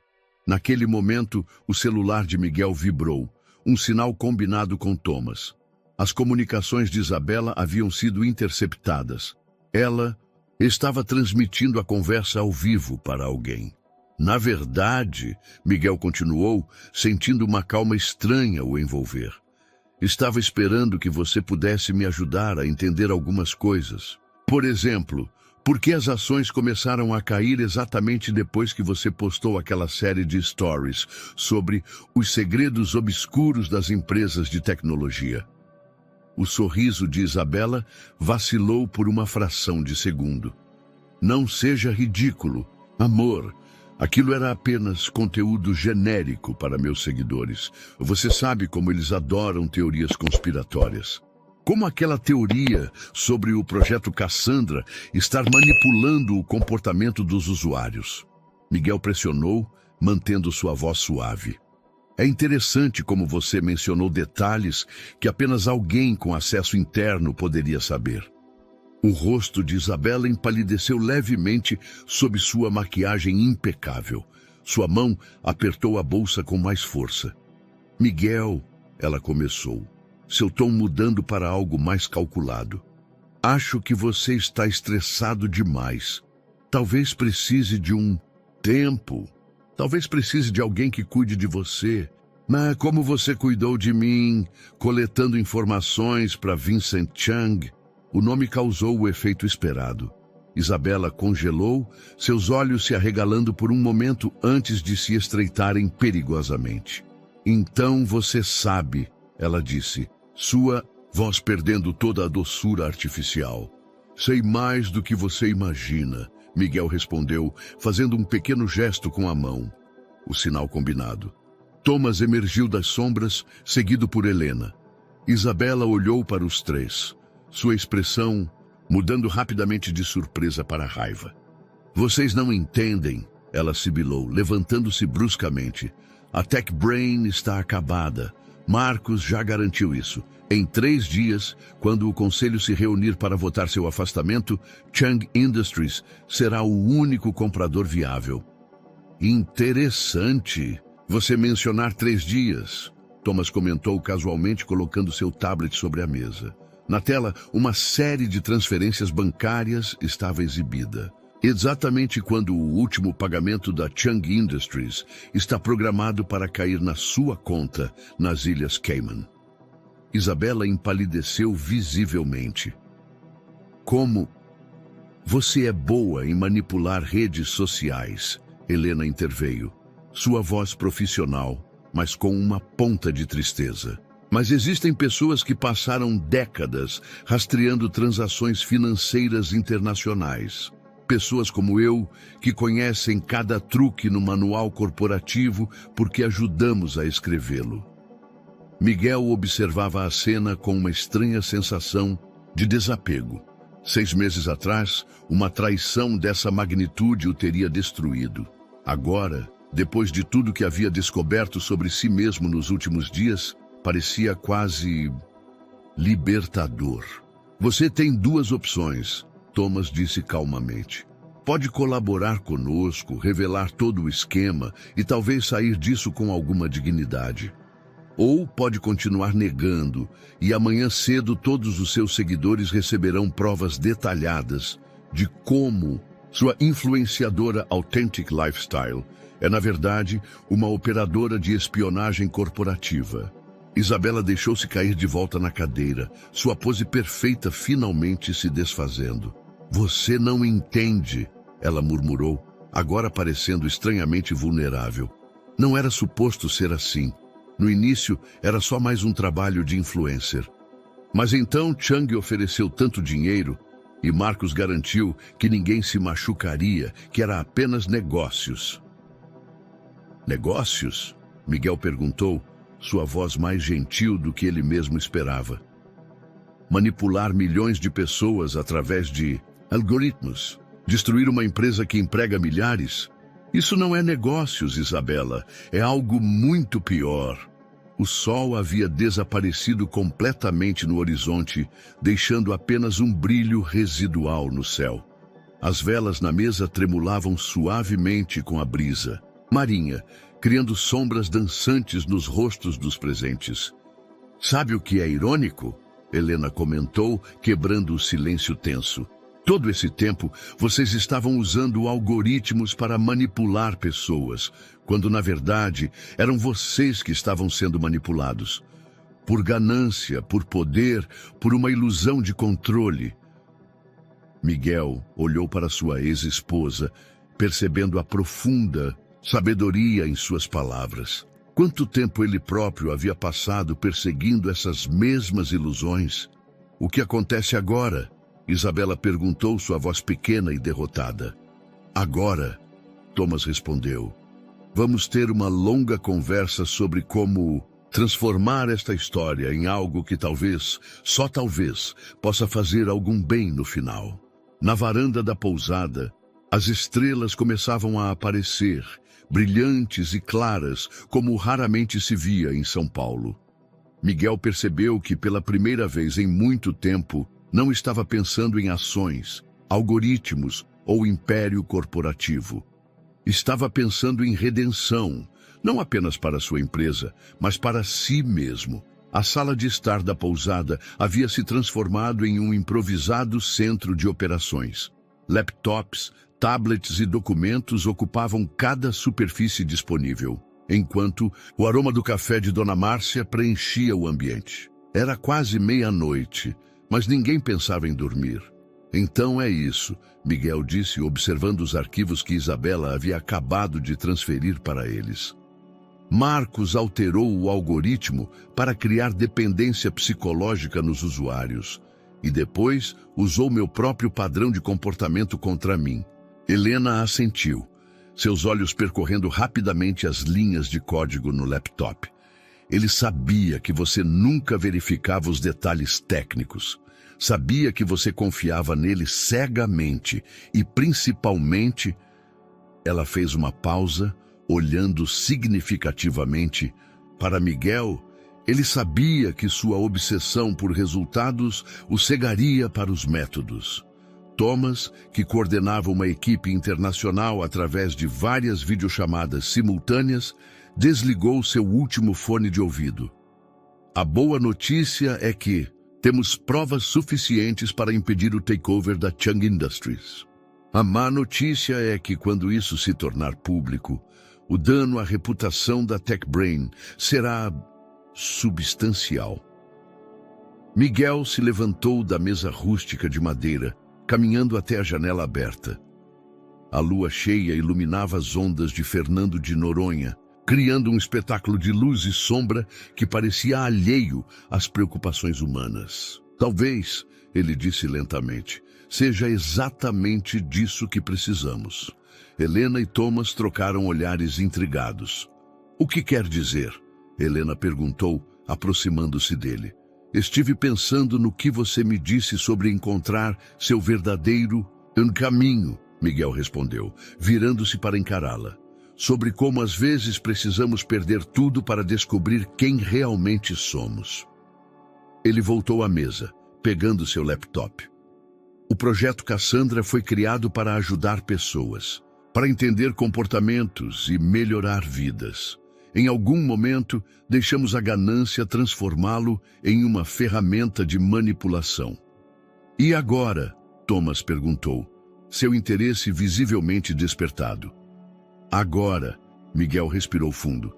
Naquele momento, o celular de Miguel vibrou, um sinal combinado com Thomas. As comunicações de Isabela haviam sido interceptadas. Ela estava transmitindo a conversa ao vivo para alguém. Na verdade, Miguel continuou, sentindo uma calma estranha o envolver. Estava esperando que você pudesse me ajudar a entender algumas coisas. Por exemplo, por que as ações começaram a cair exatamente depois que você postou aquela série de stories sobre os segredos obscuros das empresas de tecnologia? O sorriso de Isabela vacilou por uma fração de segundo. Não seja ridículo, amor. Aquilo era apenas conteúdo genérico para meus seguidores. Você sabe como eles adoram teorias conspiratórias. Como aquela teoria sobre o projeto Cassandra estar manipulando o comportamento dos usuários. Miguel pressionou, mantendo sua voz suave. É interessante como você mencionou detalhes que apenas alguém com acesso interno poderia saber. O rosto de Isabela empalideceu levemente sob sua maquiagem impecável. Sua mão apertou a bolsa com mais força. Miguel, ela começou, seu tom mudando para algo mais calculado. Acho que você está estressado demais. Talvez precise de um tempo. Talvez precise de alguém que cuide de você. Mas como você cuidou de mim, coletando informações para Vincent Chang... O nome causou o efeito esperado. Isabela congelou, seus olhos se arregalando por um momento antes de se estreitarem perigosamente. Então você sabe, ela disse, sua voz perdendo toda a doçura artificial. Sei mais do que você imagina, Miguel respondeu, fazendo um pequeno gesto com a mão. O sinal combinado. Thomas emergiu das sombras, seguido por Helena. Isabela olhou para os três. Sua expressão mudando rapidamente de surpresa para raiva. Vocês não entendem, ela sibilou, levantando-se bruscamente. A Tech Brain está acabada. Marcos já garantiu isso. Em 3 dias, quando o conselho se reunir para votar seu afastamento, Chang Industries será o único comprador viável. Interessante você mencionar 3 dias, Thomas comentou casualmente, colocando seu tablet sobre a mesa. Na tela, uma série de transferências bancárias estava exibida. Exatamente quando o último pagamento da Chang Industries está programado para cair na sua conta nas Ilhas Cayman. Isabela empalideceu visivelmente. Como você é boa em manipular redes sociais, Helena interveio. Sua voz profissional, mas com uma ponta de tristeza. Mas existem pessoas que passaram décadas rastreando transações financeiras internacionais. Pessoas como eu, que conhecem cada truque no manual corporativo porque ajudamos a escrevê-lo. Miguel observava a cena com uma estranha sensação de desapego. 6 meses atrás, uma traição dessa magnitude o teria destruído. Agora, depois de tudo que havia descoberto sobre si mesmo nos últimos dias, parecia quase libertador. Você tem 2 opções, Thomas disse calmamente. Pode colaborar conosco, revelar todo o esquema e talvez sair disso com alguma dignidade. Ou pode continuar negando, e amanhã cedo todos os seus seguidores receberão provas detalhadas de como sua influenciadora Authentic Lifestyle é, na verdade, uma operadora de espionagem corporativa. Isabela deixou-se cair de volta na cadeira, sua pose perfeita finalmente se desfazendo. Você não entende, ela murmurou, agora parecendo estranhamente vulnerável. Não era suposto ser assim. No início, era só mais um trabalho de influencer. Mas então Chang ofereceu tanto dinheiro e Marcos garantiu que ninguém se machucaria, que era apenas negócios. Negócios? Miguel perguntou, sua voz mais gentil do que ele mesmo esperava. Manipular milhões de pessoas através de algoritmos. Destruir uma empresa que emprega milhares? Isso não é negócios, Isabela. É algo muito pior. O sol havia desaparecido completamente no horizonte, deixando apenas um brilho residual no céu. As velas na mesa tremulavam suavemente com a brisa. Marinha, criando sombras dançantes nos rostos dos presentes. Sabe o que é irônico? Helena comentou, quebrando o silêncio tenso. Todo esse tempo, vocês estavam usando algoritmos para manipular pessoas, quando, na verdade, eram vocês que estavam sendo manipulados. Por ganância, por poder, por uma ilusão de controle. Miguel olhou para sua ex-esposa, percebendo a profunda sabedoria em suas palavras. Quanto tempo ele próprio havia passado perseguindo essas mesmas ilusões? O que acontece agora? Isabela perguntou, sua voz pequena e derrotada. Agora, Thomas respondeu, vamos ter uma longa conversa sobre como transformar esta história em algo que talvez, só talvez, possa fazer algum bem no final. Na varanda da pousada, as estrelas começavam a aparecer, brilhantes e claras, como raramente se via em São Paulo. Miguel percebeu que, pela primeira vez em muito tempo, não estava pensando em ações, algoritmos ou império corporativo. Estava pensando em redenção, não apenas para sua empresa, mas para si mesmo. A sala de estar da pousada havia se transformado em um improvisado centro de operações. Laptops, tablets e documentos ocupavam cada superfície disponível, enquanto o aroma do café de Dona Márcia preenchia o ambiente. Era quase meia-noite, mas ninguém pensava em dormir. Então é isso, Miguel disse, observando os arquivos que Isabela havia acabado de transferir para eles. Marcos alterou o algoritmo para criar dependência psicológica nos usuários e depois usou meu próprio padrão de comportamento contra mim. Helena assentiu, seus olhos percorrendo rapidamente as linhas de código no laptop. Ele sabia que você nunca verificava os detalhes técnicos. Sabia que você confiava nele cegamente e, principalmente, ela fez uma pausa, olhando significativamente para Miguel Ele sabia que sua obsessão por resultados o cegaria para os métodos. Thomas, que coordenava uma equipe internacional através de várias videochamadas simultâneas, desligou seu último fone de ouvido. A boa notícia é que temos provas suficientes para impedir o takeover da Chang Industries. A má notícia é que, quando isso se tornar público, o dano à reputação da TechBrain será substancial. Miguel se levantou da mesa rústica de madeira, caminhando até a janela aberta. A lua cheia iluminava as ondas de Fernando de Noronha, criando um espetáculo de luz e sombra que parecia alheio às preocupações humanas. Talvez, ele disse lentamente, seja exatamente disso que precisamos. Helena e Thomas trocaram olhares intrigados. O que quer dizer? Helena perguntou, aproximando-se dele. Estive pensando no que você me disse sobre encontrar seu verdadeiro caminho, Miguel respondeu, virando-se para encará-la. Sobre como às vezes precisamos perder tudo para descobrir quem realmente somos. Ele voltou à mesa, pegando seu laptop. O projeto Cassandra foi criado para ajudar pessoas, para entender comportamentos e melhorar vidas. Em algum momento, deixamos a ganância transformá-lo em uma ferramenta de manipulação. E agora? Thomas perguntou, seu interesse visivelmente despertado. Agora, Miguel respirou fundo.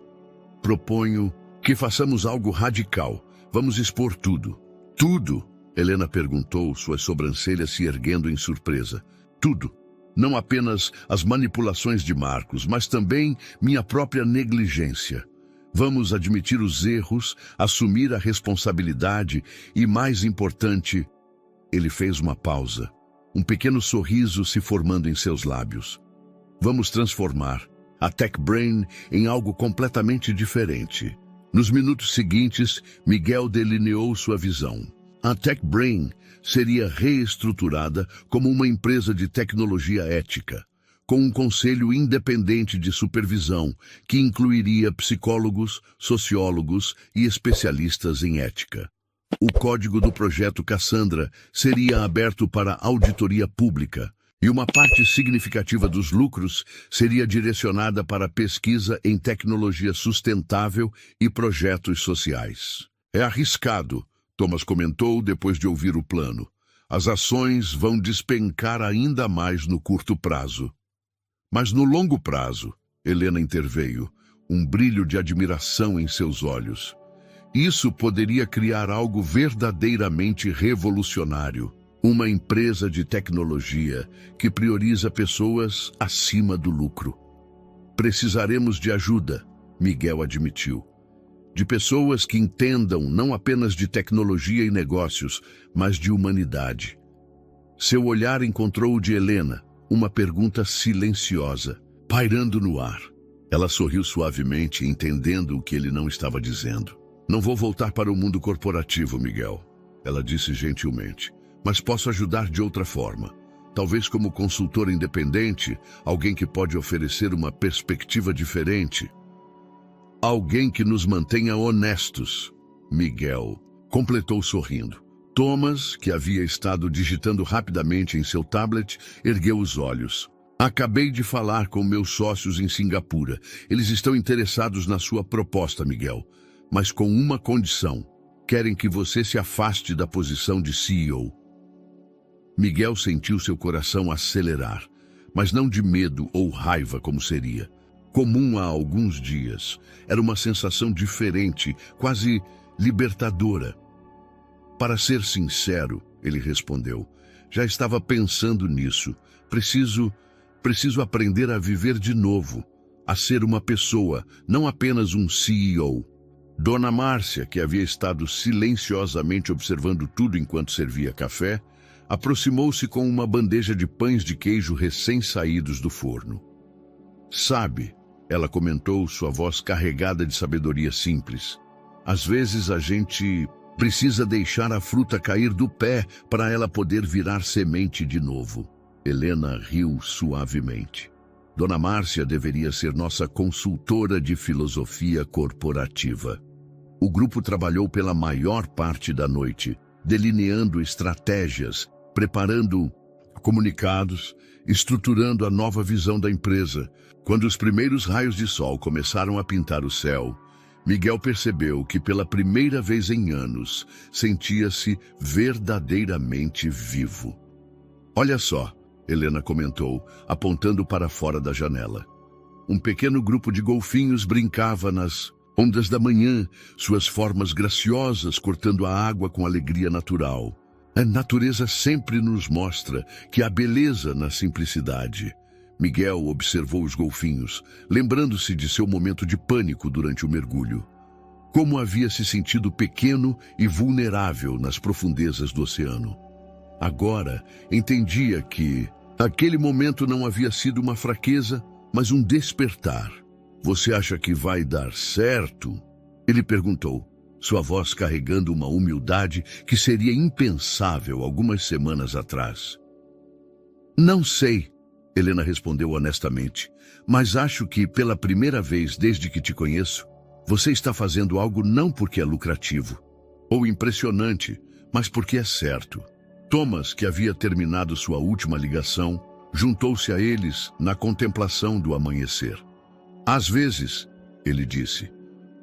Proponho que façamos algo radical. Vamos expor tudo. Tudo? Helena perguntou, suas sobrancelhas se erguendo em surpresa. Tudo. Não apenas as manipulações de Marcos, mas também minha própria negligência. Vamos admitir os erros, assumir a responsabilidade e, mais importante, ele fez uma pausa, um pequeno sorriso se formando em seus lábios. Vamos transformar a TechBrain em algo completamente diferente. Nos minutos seguintes, Miguel delineou sua visão. A TechBrain seria reestruturada como uma empresa de tecnologia ética, com um conselho independente de supervisão que incluiria psicólogos, sociólogos e especialistas em ética. O código do projeto Cassandra seria aberto para auditoria pública e uma parte significativa dos lucros seria direcionada para pesquisa em tecnologia sustentável e projetos sociais. É arriscado, Thomas comentou depois de ouvir o plano. As ações vão despencar ainda mais no curto prazo. Mas no longo prazo, Helena interveio, um brilho de admiração em seus olhos. Isso poderia criar algo verdadeiramente revolucionário. Uma empresa de tecnologia que prioriza pessoas acima do lucro. Precisaremos de ajuda, Miguel admitiu. De pessoas que entendam não apenas de tecnologia e negócios, mas de humanidade. Seu olhar encontrou o de Helena, uma pergunta silenciosa, pairando no ar. Ela sorriu suavemente, entendendo o que ele não estava dizendo. Não vou voltar para o mundo corporativo, Miguel, ela disse gentilmente, mas posso ajudar de outra forma. Talvez como consultor independente, alguém que pode oferecer uma perspectiva diferente. Alguém que nos mantenha honestos, Miguel completou sorrindo. Thomas, que havia estado digitando rapidamente em seu tablet, ergueu os olhos. Acabei de falar com meus sócios em Singapura. Eles estão interessados na sua proposta, Miguel, mas com uma condição. Querem que você se afaste da posição de CEO. Miguel sentiu seu coração acelerar, mas não de medo ou raiva como seria. Comum há alguns dias. Era uma sensação diferente, quase libertadora. Para ser sincero, ele respondeu, já estava pensando nisso. Preciso aprender a viver de novo, a ser uma pessoa, não apenas um CEO. Dona Márcia, que havia estado silenciosamente observando tudo enquanto servia café, aproximou-se com uma bandeja de pães de queijo recém-saídos do forno. Sabe, ela comentou, sua voz carregada de sabedoria simples. Às vezes a gente precisa deixar a fruta cair do pé para ela poder virar semente de novo. Helena riu suavemente. Dona Márcia deveria ser nossa consultora de filosofia corporativa. O grupo trabalhou pela maior parte da noite, delineando estratégias, preparando comunicados, estruturando a nova visão da empresa. Quando os primeiros raios de sol começaram a pintar o céu, Miguel percebeu que pela primeira vez em anos sentia-se verdadeiramente vivo. "Olha só", Helena comentou, apontando para fora da janela. Um pequeno grupo de golfinhos brincava nas ondas da manhã, suas formas graciosas cortando a água com alegria natural. A natureza sempre nos mostra que há beleza na simplicidade. Miguel observou os golfinhos, lembrando-se de seu momento de pânico durante o mergulho. Como havia se sentido pequeno e vulnerável nas profundezas do oceano. Agora, entendia que aquele momento não havia sido uma fraqueza, mas um despertar. "Você acha que vai dar certo?" Ele perguntou, sua voz carregando uma humildade que seria impensável algumas semanas atrás. "Não sei", Helena respondeu honestamente, "mas acho que pela primeira vez desde que te conheço, você está fazendo algo não porque é lucrativo ou impressionante, mas porque é certo." Thomas, que havia terminado sua última ligação, juntou-se a eles na contemplação do amanhecer. "Às vezes", ele disse,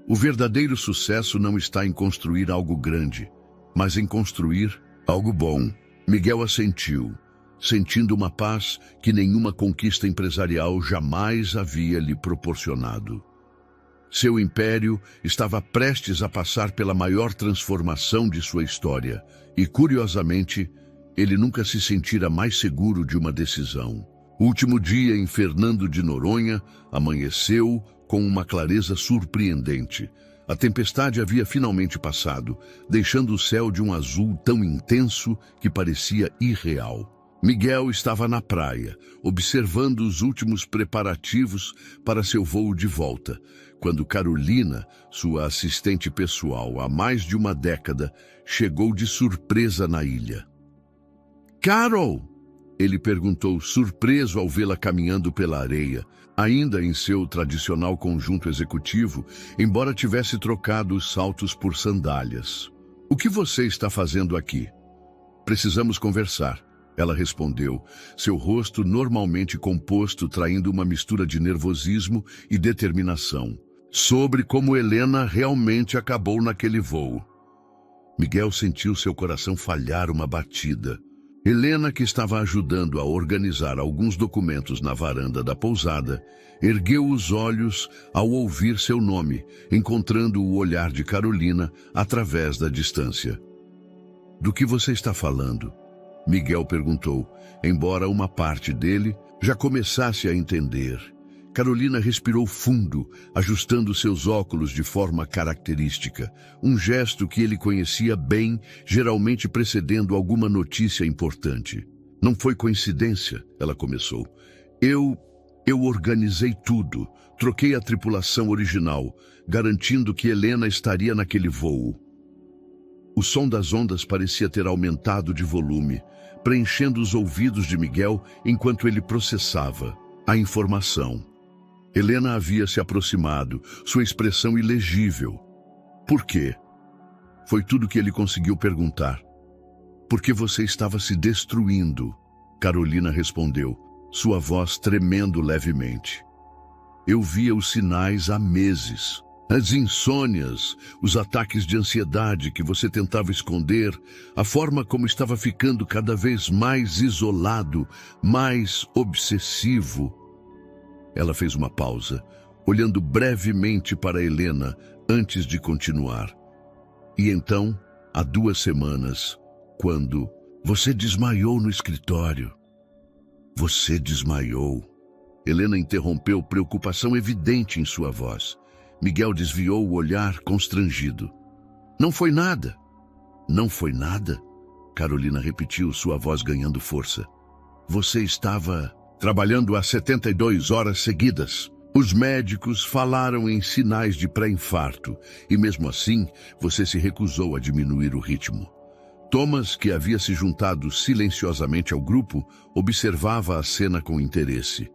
"o verdadeiro sucesso não está em construir algo grande, mas em construir algo bom." Miguel assentiu, sentindo uma paz que nenhuma conquista empresarial jamais havia lhe proporcionado. Seu império estava prestes a passar pela maior transformação de sua história e, curiosamente, ele nunca se sentira mais seguro de uma decisão. O último dia em Fernando de Noronha amanheceu com uma clareza surpreendente. A tempestade havia finalmente passado, deixando o céu de um azul tão intenso que parecia irreal. Miguel estava na praia, observando os últimos preparativos para seu voo de volta, quando Carolina, sua assistente pessoal há mais de uma década, chegou de surpresa na ilha. "Carol!" ele perguntou, surpreso ao vê-la caminhando pela areia, ainda em seu tradicional conjunto executivo, embora tivesse trocado os saltos por sandálias. "O que você está fazendo aqui?" "Precisamos conversar", ela respondeu, seu rosto normalmente composto traindo uma mistura de nervosismo e determinação, "sobre como Helena realmente acabou naquele voo." Miguel sentiu seu coração falhar uma batida. Helena, que estava ajudando a organizar alguns documentos na varanda da pousada, ergueu os olhos ao ouvir seu nome, encontrando o olhar de Carolina através da distância. "Do que você está falando?" Miguel perguntou, embora uma parte dele já começasse a entender. Carolina respirou fundo, ajustando seus óculos de forma característica, um gesto que ele conhecia bem, geralmente precedendo alguma notícia importante. "Não foi coincidência", ela começou. Eu organizei tudo, troquei a tripulação original, garantindo que Helena estaria naquele voo." O som das ondas parecia ter aumentado de volume, preenchendo os ouvidos de Miguel enquanto ele processava a informação. Helena havia se aproximado, sua expressão ilegível. "Por quê?" Foi tudo que ele conseguiu perguntar. "Porque você estava se destruindo", Carolina respondeu, sua voz tremendo levemente. "Eu via os sinais há meses. As insônias, os ataques de ansiedade que você tentava esconder, a forma como estava ficando cada vez mais isolado, mais obsessivo." Ela fez uma pausa, olhando brevemente para Helena antes de continuar. "E então, há 2 semanas, quando você desmaiou no escritório." "Você desmaiou." Helena interrompeu, preocupação evidente em sua voz. Miguel desviou o olhar constrangido. "Não foi nada." "Não foi nada?" Carolina repetiu, sua voz ganhando força. "Você estava trabalhando há 72 horas seguidas. Os médicos falaram em sinais de pré-infarto e mesmo assim você se recusou a diminuir o ritmo." Thomas, que havia se juntado silenciosamente ao grupo, observava a cena com interesse.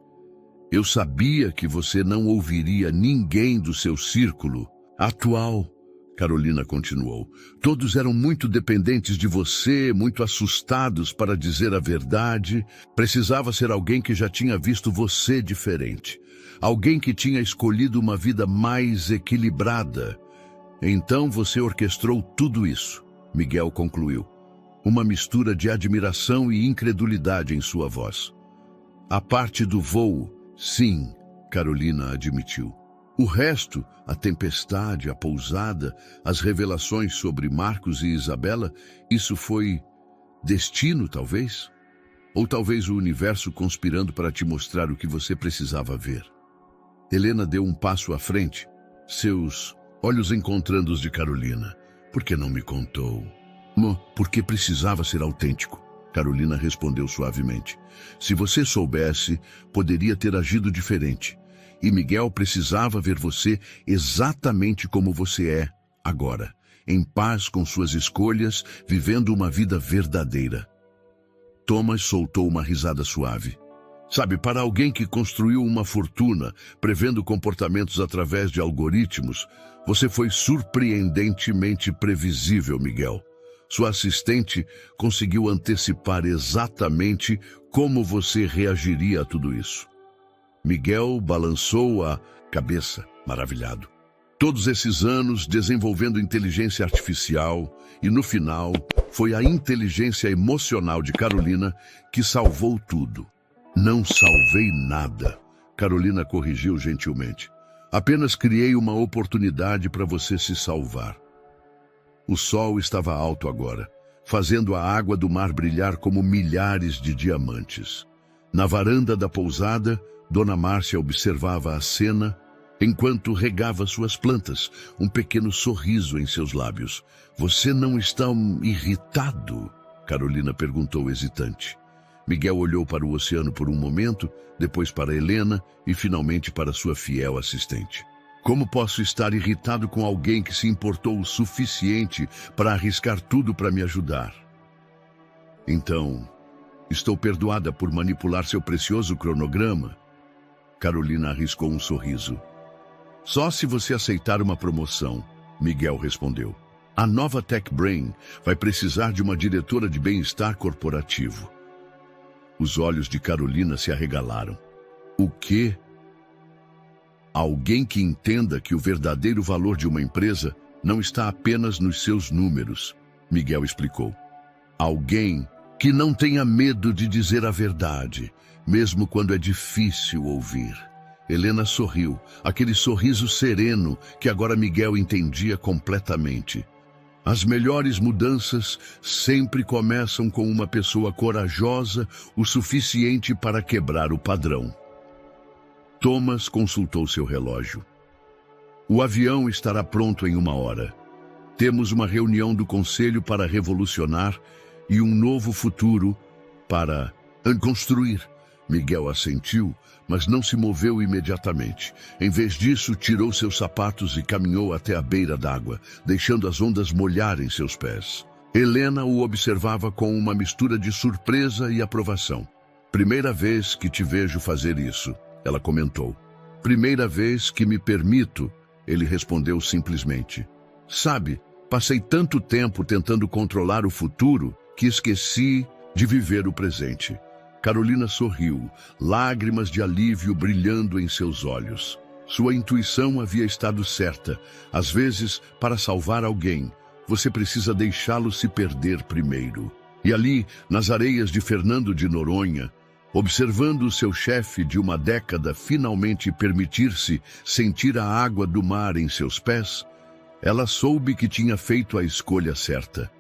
"Eu sabia que você não ouviria ninguém do seu círculo atual." Carolina continuou. Todos eram muito dependentes de você, muito assustados para dizer a verdade. Precisava ser alguém que já tinha visto você diferente. Alguém que tinha escolhido uma vida mais equilibrada. Então você orquestrou tudo isso, Miguel concluiu. Uma mistura de admiração e incredulidade em sua voz. A parte do voo, sim, Carolina admitiu. O resto, a tempestade, a pousada, as revelações sobre Marcos e Isabela, isso foi destino, talvez? Ou talvez o universo conspirando para te mostrar o que você precisava ver. Helena deu um passo à frente, seus olhos encontrando os de Carolina. Por que não me contou? Porque precisava ser autêntico, Carolina respondeu suavemente. Se você soubesse, poderia ter agido diferente. E Miguel precisava ver você exatamente como você é agora, em paz com suas escolhas, vivendo uma vida verdadeira. Thomas soltou uma risada suave. Sabe, para alguém que construiu uma fortuna, prevendo comportamentos através de algoritmos, você foi surpreendentemente previsível, Miguel. Sua assistente conseguiu antecipar exatamente como você reagiria a tudo isso. Miguel balançou a cabeça, maravilhado. Todos esses anos desenvolvendo inteligência artificial e, no final, foi a inteligência emocional de Carolina que salvou tudo. Não salvei nada, Carolina corrigiu gentilmente. Apenas criei uma oportunidade para você se salvar. O sol estava alto agora, fazendo a água do mar brilhar como milhares de diamantes. Na varanda da pousada, Dona Márcia observava a cena enquanto regava suas plantas, um pequeno sorriso em seus lábios. Você não está irritado? Carolina perguntou hesitante. Miguel olhou para o oceano por um momento, depois para Helena e finalmente para sua fiel assistente. Como posso estar irritado com alguém que se importou o suficiente para arriscar tudo para me ajudar? Então, estou perdoada por manipular seu precioso cronograma? Carolina arriscou um sorriso. Só se você aceitar uma promoção, Miguel respondeu. A nova Tech Brain vai precisar de uma diretora de bem-estar corporativo. Os olhos de Carolina se arregalaram. O quê? Alguém que entenda que o verdadeiro valor de uma empresa não está apenas nos seus números, Miguel explicou. Alguém que não tenha medo de dizer a verdade, mesmo quando é difícil ouvir. Helena sorriu, aquele sorriso sereno que agora Miguel entendia completamente. As melhores mudanças sempre começam com uma pessoa corajosa o suficiente para quebrar o padrão. Thomas consultou seu relógio. O avião estará pronto em 1 hora. Temos uma reunião do conselho para revolucionar e um novo futuro para construir. Miguel assentiu, mas não se moveu imediatamente. Em vez disso, tirou seus sapatos e caminhou até a beira d'água, deixando as ondas molharem seus pés. Helena o observava com uma mistura de surpresa e aprovação. Primeira vez que te vejo fazer isso, ela comentou. Primeira vez que me permito, ele respondeu simplesmente. Sabe, passei tanto tempo tentando controlar o futuro que esqueci de viver o presente. Carolina sorriu, lágrimas de alívio brilhando em seus olhos. Sua intuição havia estado certa. Às vezes, para salvar alguém, você precisa deixá-lo se perder primeiro. E ali, nas areias de Fernando de Noronha, observando o seu chefe de uma década finalmente permitir-se sentir a água do mar em seus pés, ela soube que tinha feito a escolha certa.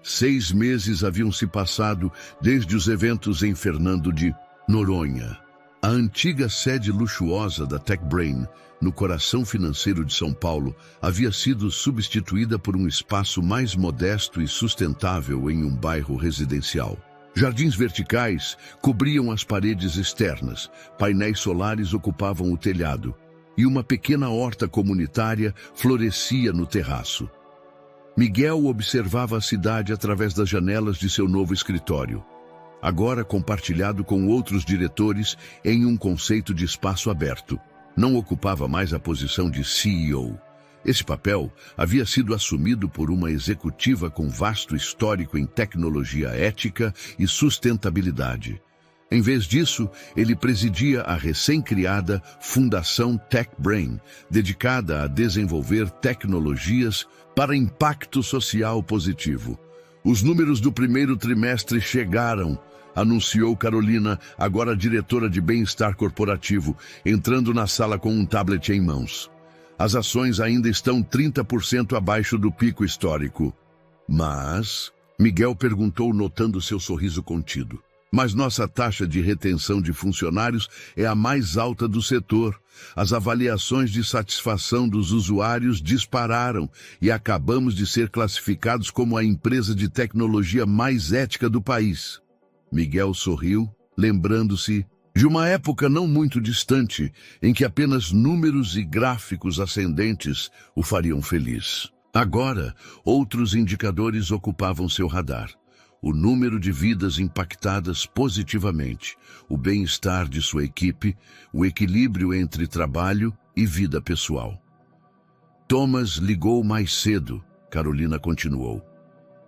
6 meses haviam se passado desde os eventos em Fernando de Noronha. A antiga sede luxuosa da Tech Brain, no coração financeiro de São Paulo, havia sido substituída por um espaço mais modesto e sustentável em um bairro residencial. Jardins verticais cobriam as paredes externas, painéis solares ocupavam o telhado, e uma pequena horta comunitária florescia no terraço. Miguel observava a cidade através das janelas de seu novo escritório, agora compartilhado com outros diretores em um conceito de espaço aberto. Não ocupava mais a posição de CEO. Esse papel havia sido assumido por uma executiva com vasto histórico em tecnologia ética e sustentabilidade. Em vez disso, ele presidia a recém-criada Fundação TechBrain, dedicada a desenvolver tecnologias para impacto social positivo. Os números do primeiro trimestre chegaram, anunciou Carolina, agora diretora de bem-estar corporativo, entrando na sala com um tablet em mãos. As ações ainda estão 30% abaixo do pico histórico. Mas, Miguel perguntou, notando seu sorriso contido. Mas nossa taxa de retenção de funcionários é a mais alta do setor. As avaliações de satisfação dos usuários dispararam e acabamos de ser classificados como a empresa de tecnologia mais ética do país. Miguel sorriu, lembrando-se de uma época não muito distante em que apenas números e gráficos ascendentes o fariam feliz. Agora, outros indicadores ocupavam seu radar. O número de vidas impactadas positivamente, o bem-estar de sua equipe, o equilíbrio entre trabalho e vida pessoal. Thomas ligou mais cedo, Carolina continuou.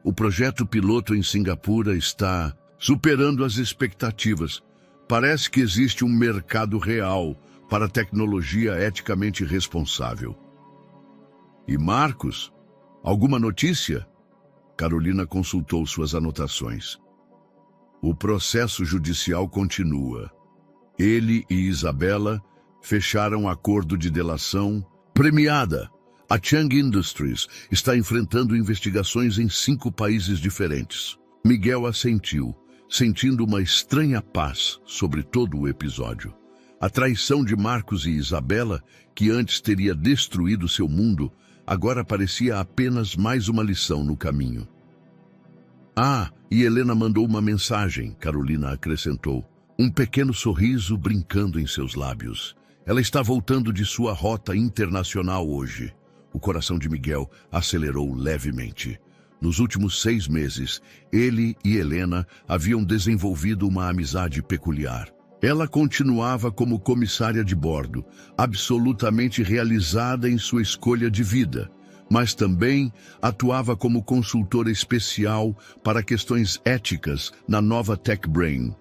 O projeto piloto em Singapura está superando as expectativas. Parece que existe um mercado real para tecnologia eticamente responsável. E Marcos, alguma notícia? Carolina consultou suas anotações. O processo judicial continua. Ele e Isabela fecharam acordo de delação premiada. A Chang Industries está enfrentando investigações em 5 países diferentes. Miguel assentiu, sentindo uma estranha paz sobre todo o episódio. A traição de Marcos e Isabela, que antes teria destruído seu mundo, agora parecia apenas mais uma lição no caminho. Ah, e Helena mandou uma mensagem, Carolina acrescentou, um pequeno sorriso brincando em seus lábios. Ela está voltando de sua rota internacional hoje. O coração de Miguel acelerou levemente. Nos últimos 6 meses, ele e Helena haviam desenvolvido uma amizade peculiar. Ela continuava como comissária de bordo, absolutamente realizada em sua escolha de vida, mas também atuava como consultora especial para questões éticas na nova TechBrain.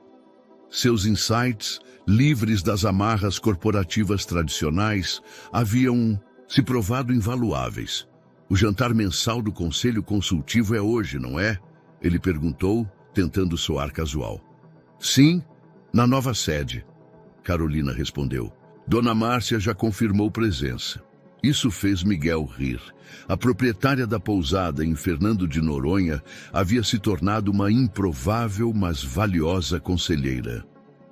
Seus insights, livres das amarras corporativas tradicionais, haviam se provado invaluáveis. O jantar mensal do Conselho Consultivo é hoje, não é? Ele perguntou, tentando soar casual. Sim, na nova sede, Carolina respondeu. Dona Márcia já confirmou presença. Isso fez Miguel rir. A proprietária da pousada em Fernando de Noronha havia se tornado uma improvável, mas valiosa conselheira.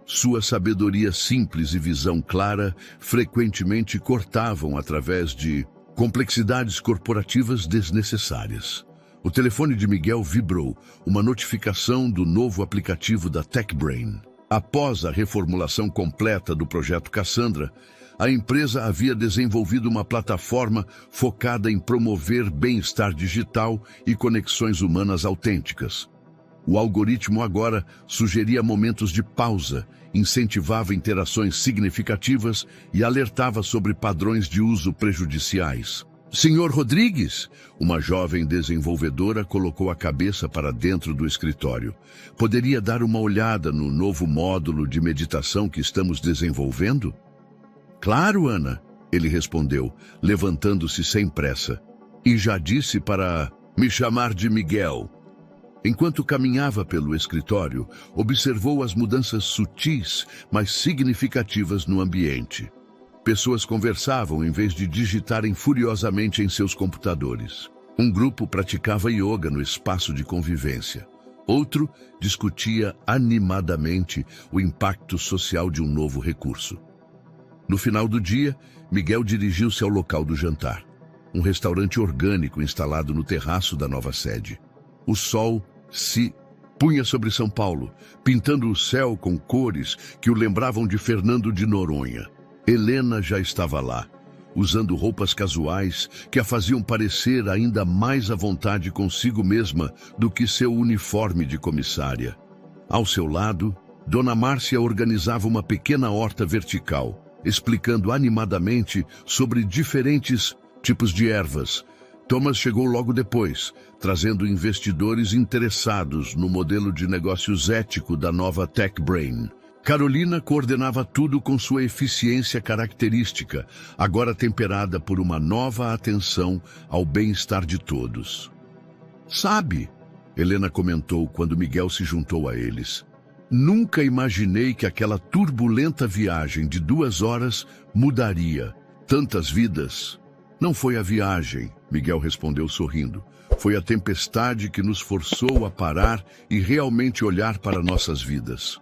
Sua sabedoria simples e visão clara frequentemente cortavam através de complexidades corporativas desnecessárias. O telefone de Miguel vibrou, uma notificação do novo aplicativo da TechBrain. Após a reformulação completa do projeto Cassandra, a empresa havia desenvolvido uma plataforma focada em promover bem-estar digital e conexões humanas autênticas. O algoritmo agora sugeria momentos de pausa, incentivava interações significativas e alertava sobre padrões de uso prejudiciais. Senhor Rodrigues, uma jovem desenvolvedora colocou a cabeça para dentro do escritório. Poderia dar uma olhada no novo módulo de meditação que estamos desenvolvendo? Claro, Ana, ele respondeu, levantando-se sem pressa. E já disse para me chamar de Miguel. Enquanto caminhava pelo escritório, observou as mudanças sutis, mas significativas no ambiente. Pessoas conversavam em vez de digitarem furiosamente em seus computadores. Um grupo praticava yoga no espaço de convivência. Outro discutia animadamente o impacto social de um novo recurso. No final do dia, Miguel dirigiu-se ao local do jantar. Um restaurante orgânico instalado no terraço da nova sede. O sol se punha sobre São Paulo, pintando o céu com cores que o lembravam de Fernando de Noronha. Helena já estava lá, usando roupas casuais que a faziam parecer ainda mais à vontade consigo mesma do que seu uniforme de comissária. Ao seu lado, Dona Márcia organizava uma pequena horta vertical, explicando animadamente sobre diferentes tipos de ervas. Thomas chegou logo depois, trazendo investidores interessados no modelo de negócios ético da nova Tech Brain. Carolina coordenava tudo com sua eficiência característica, agora temperada por uma nova atenção ao bem-estar de todos. Sabe, Helena comentou quando Miguel se juntou a eles, nunca imaginei que aquela turbulenta viagem de 2 horas mudaria tantas vidas. Não foi a viagem, Miguel respondeu sorrindo. Foi a tempestade que nos forçou a parar e realmente olhar para nossas vidas.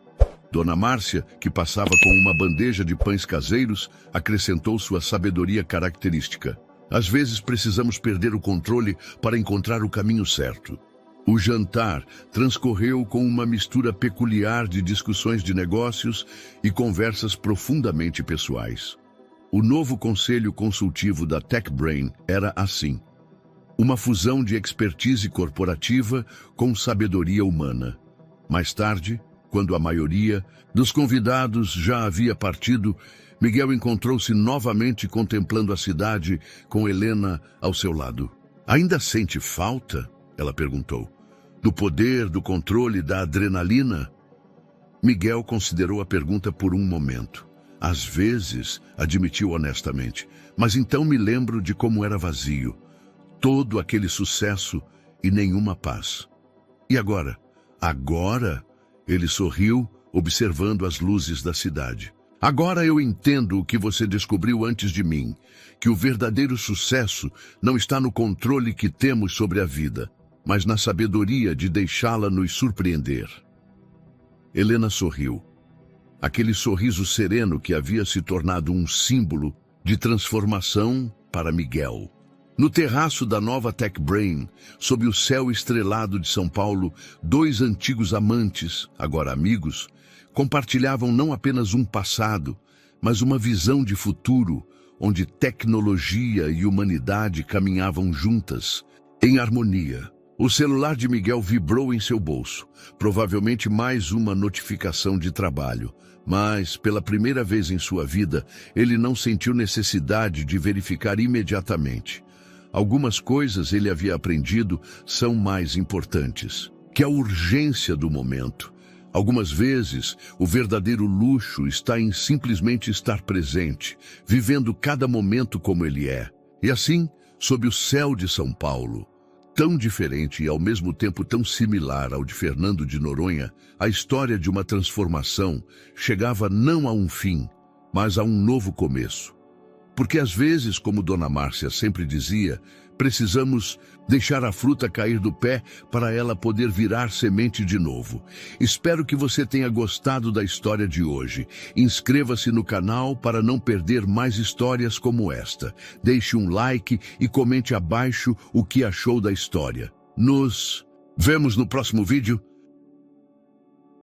Dona Márcia, que passava com uma bandeja de pães caseiros, acrescentou sua sabedoria característica. Às vezes precisamos perder o controle para encontrar o caminho certo. O jantar transcorreu com uma mistura peculiar de discussões de negócios e conversas profundamente pessoais. O novo conselho consultivo da Tech Brain era assim: uma fusão de expertise corporativa com sabedoria humana. Mais tarde, quando a maioria dos convidados já havia partido, Miguel encontrou-se novamente contemplando a cidade com Helena ao seu lado. Ainda sente falta? Ela perguntou. Do poder, do controle, da adrenalina? Miguel considerou a pergunta por um momento. Às vezes, admitiu honestamente, mas então me lembro de como era vazio. Todo aquele sucesso e nenhuma paz. E agora? Agora? Ele sorriu, observando as luzes da cidade. Agora eu entendo o que você descobriu antes de mim, que o verdadeiro sucesso não está no controle que temos sobre a vida, mas na sabedoria de deixá-la nos surpreender. Helena sorriu. Aquele sorriso sereno que havia se tornado um símbolo de transformação para Miguel. No terraço da nova Tech Brain, sob o céu estrelado de São Paulo, 2 antigos amantes, agora amigos, compartilhavam não apenas um passado, mas uma visão de futuro, onde tecnologia e humanidade caminhavam juntas, em harmonia. O celular de Miguel vibrou em seu bolso, provavelmente mais uma notificação de trabalho. Mas, pela primeira vez em sua vida, ele não sentiu necessidade de verificar imediatamente. Algumas coisas ele havia aprendido são mais importantes que a urgência do momento. Algumas vezes, o verdadeiro luxo está em simplesmente estar presente, vivendo cada momento como ele é. E assim, sob o céu de São Paulo, tão diferente e ao mesmo tempo tão similar ao de Fernando de Noronha, a história de uma transformação chegava não a um fim, mas a um novo começo. Porque às vezes, como Dona Márcia sempre dizia, precisamos deixar a fruta cair do pé para ela poder virar semente de novo. Espero que você tenha gostado da história de hoje. Inscreva-se no canal para não perder mais histórias como esta. Deixe um like e comente abaixo o que achou da história. Nos vemos no próximo vídeo.